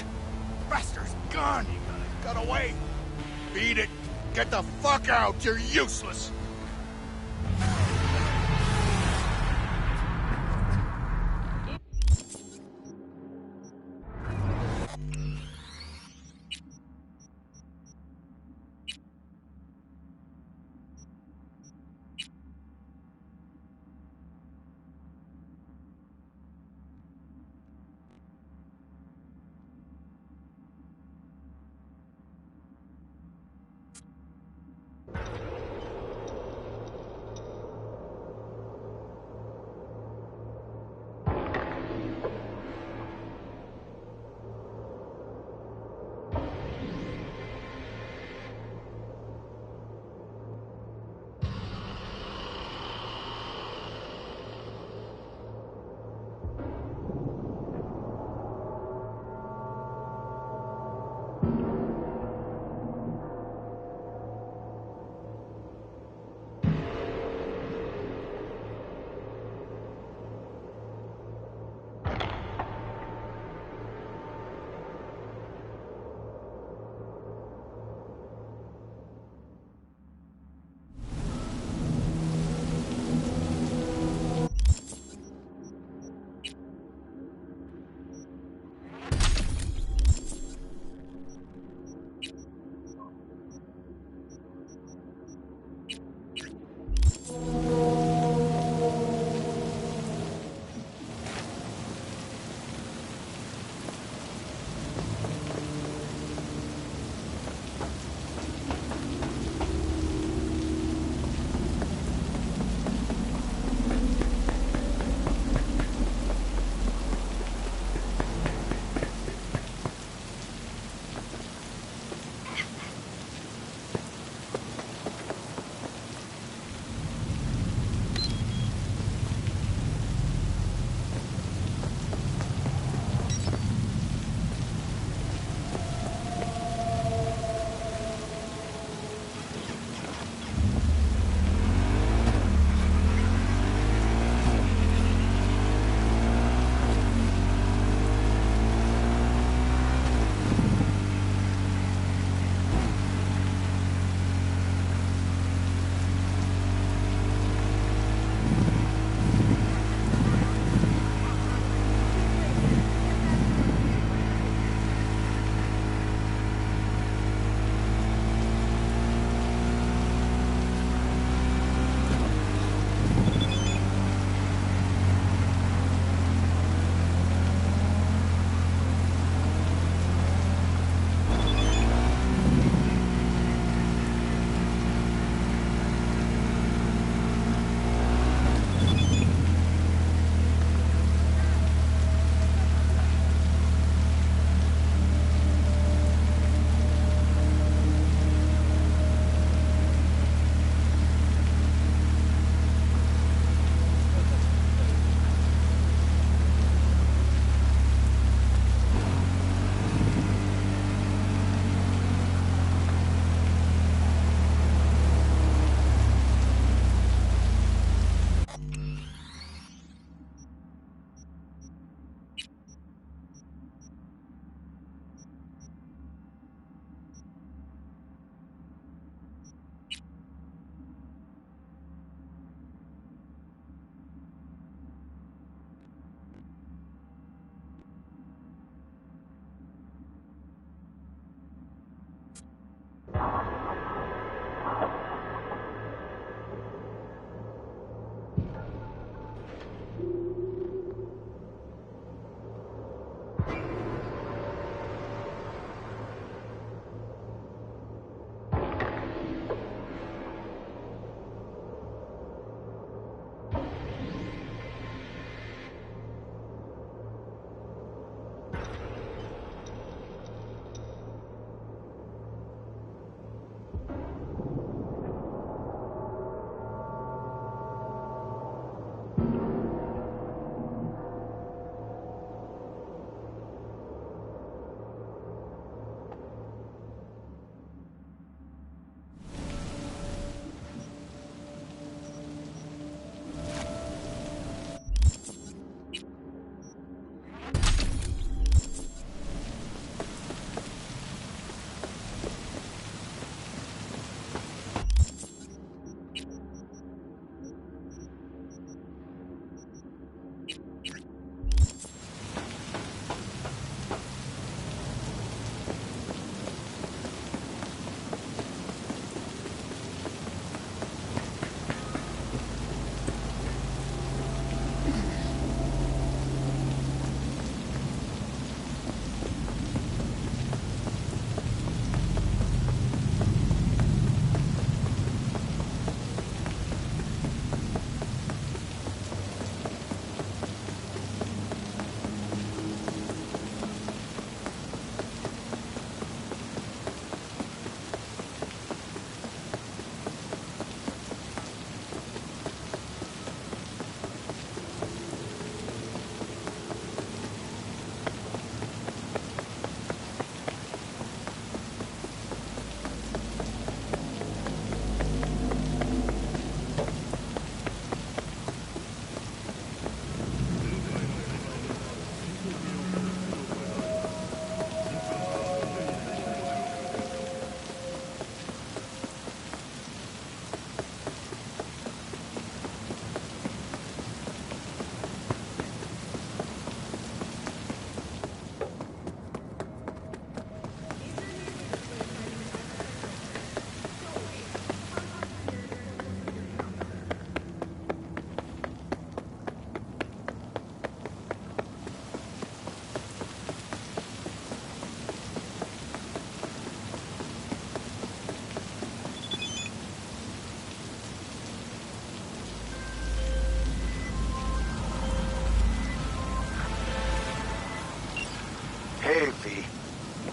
Bastard's gone! Got away! Beat it! Get the fuck out! You're useless!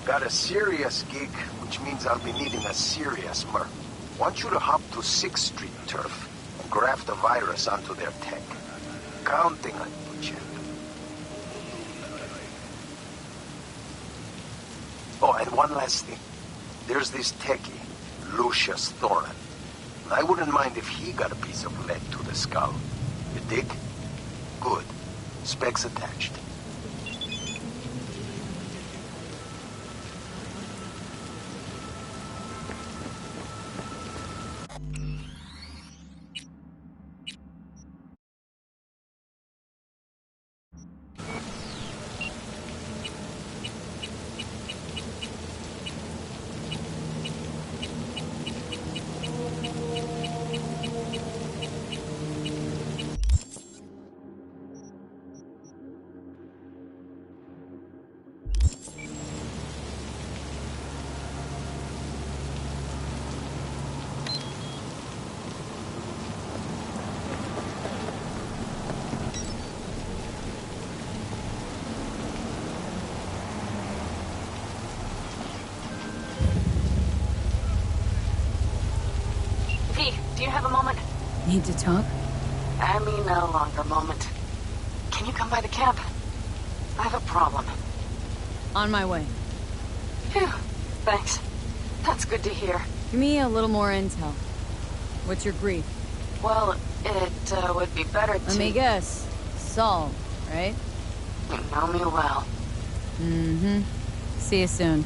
Got a serious gig, which means I'll be needing a serious merc. Want you to hop to 6th Street turf and graft the virus onto their tech. Counting on you, Chip. Oh, and one last thing. There's this techie, Lucius Thorin. I wouldn't mind if he got a piece of lead to the skull. You dig? Good. Specs attached. Do you have a moment? Need to talk? I mean a longer moment. Can you come by the camp? I have a problem. On my way. Phew. Thanks. That's good to hear. Give me a little more intel. What's your grief? Well, it would be better to... Let me guess. Saul, right? You know me well. Mm-hmm. See you soon.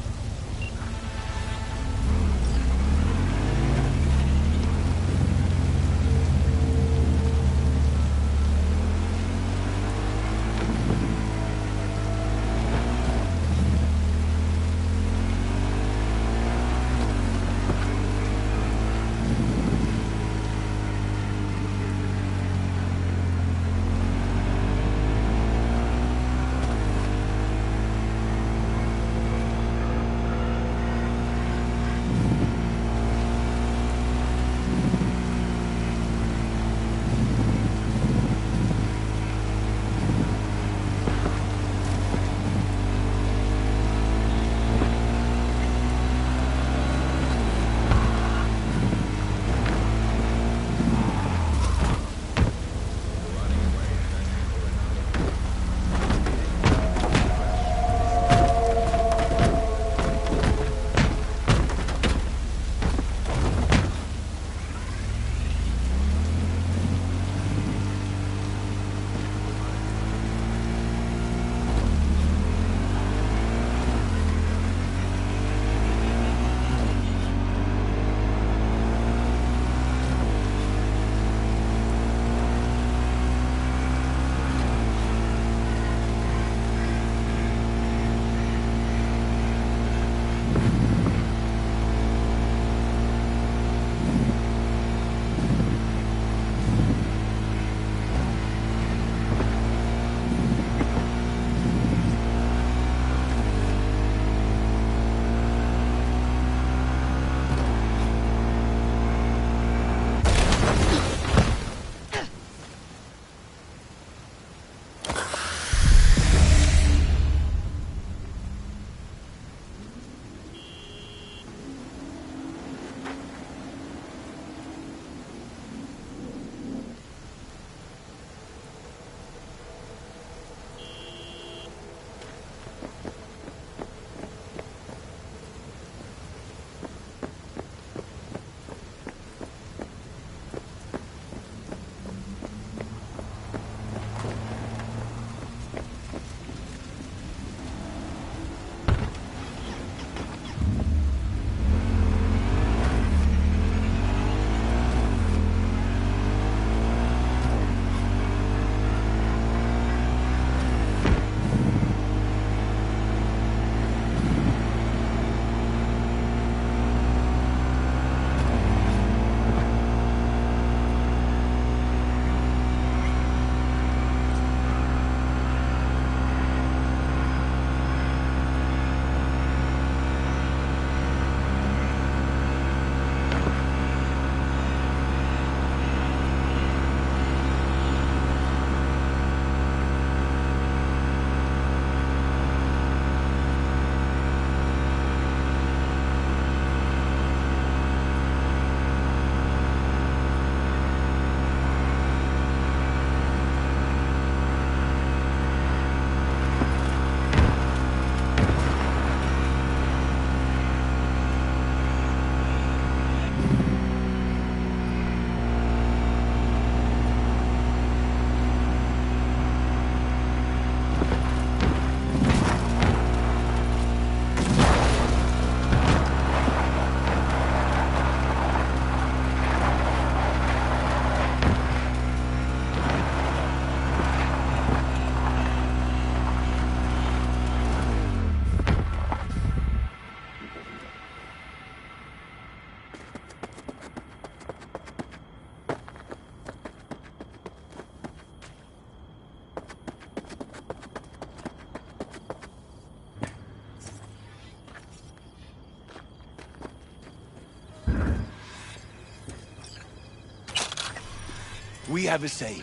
We have a say.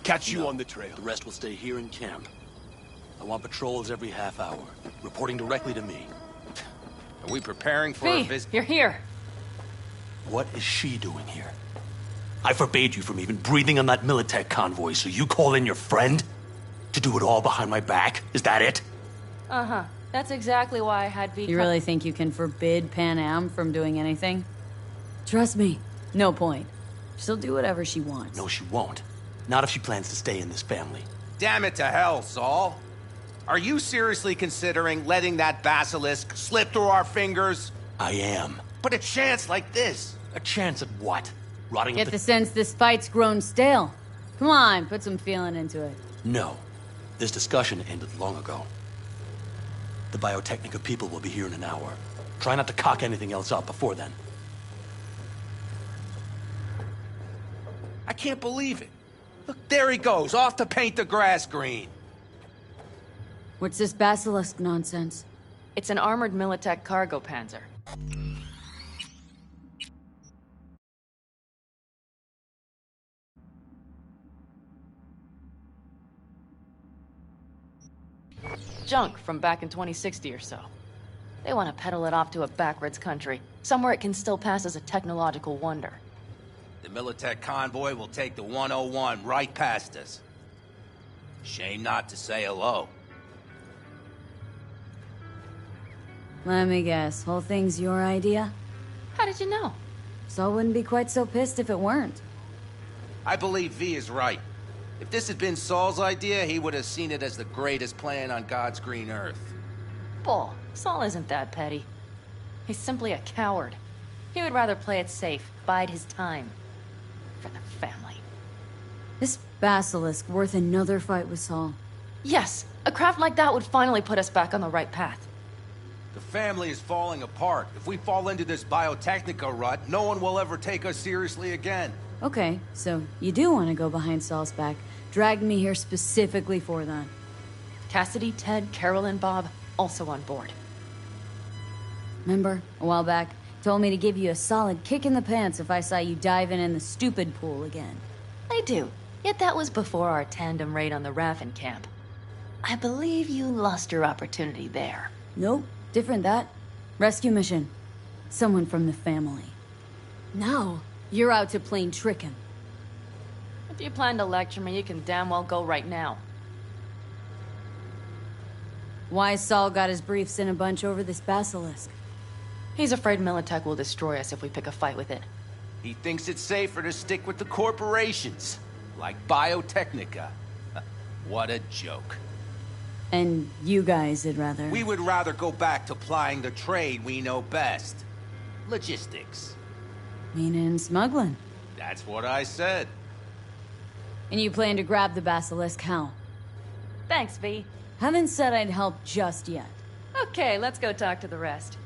Catch you No, on the trail. The rest will stay here in camp. I want patrols every half hour, reporting directly to me. Are we preparing for a V, visit? you're here. What is she doing here? I forbade you from even breathing on that Militech convoy, so you call in your friend? To do it all behind my back? Is that it? Uh-huh. That's exactly why I had V. You really think you can forbid Pan Am from doing anything? Trust me, no point. She'll do whatever she wants. No, she won't. Not if she plans to stay in this family. Damn it to hell, Saul. Are you seriously considering letting that basilisk slip through our fingers? I am. But a chance like this. A chance at what? Rotting Get up the sense this fight's grown stale. Come on, put some feeling into it. No. This discussion ended long ago. The Biotechnica people will be here in an hour. Try not to cock anything else up before then. I can't believe it. Look, there he goes, off to paint the grass green. What's this basilisk nonsense? It's an armored Militech cargo panzer. Junk from back in 2060 or so. They want to peddle it off to a backwoods country, somewhere it can still pass as a technological wonder. The Militech convoy will take the 101 right past us. Shame not to say hello. Let me guess, whole thing's your idea? How did you know? Saul wouldn't be quite so pissed if it weren't. I believe V is right. If this had been Saul's idea, he would have seen it as the greatest plan on God's green earth. Bull, Saul isn't that petty. He's simply a coward. He would rather play it safe, bide his time. For the family. This basilisk worth another fight with Saul. Yes, a craft like that would finally put us back on the right path. The family is falling apart. If we fall into this Biotechnica rut, no one will ever take us seriously again. Okay, so you do want to go behind Saul's back. Dragged me here specifically for that. Cassidy, Ted, Carol, and Bob also on board. Remember, a while back, told me to give you a solid kick in the pants if I saw you diving in the stupid pool again. I do. Yet that was before our tandem raid on the Raffen camp. I believe you lost your opportunity there. Nope, different that. Rescue mission. Someone from the family. Now, you're out to plain trick him. If you plan to lecture me, you can damn well go right now. Why Saul got his briefs in a bunch over this basilisk? He's afraid Militech will destroy us if we pick a fight with it. He thinks it's safer to stick with the corporations, like Biotechnica. What a joke. And you guys would rather... We would rather go back to plying the trade we know best. Logistics. Meaning smuggling. That's what I said. And you plan to grab the basilisk how? Thanks, V. Haven't said I'd help just yet. Okay, let's go talk to the rest.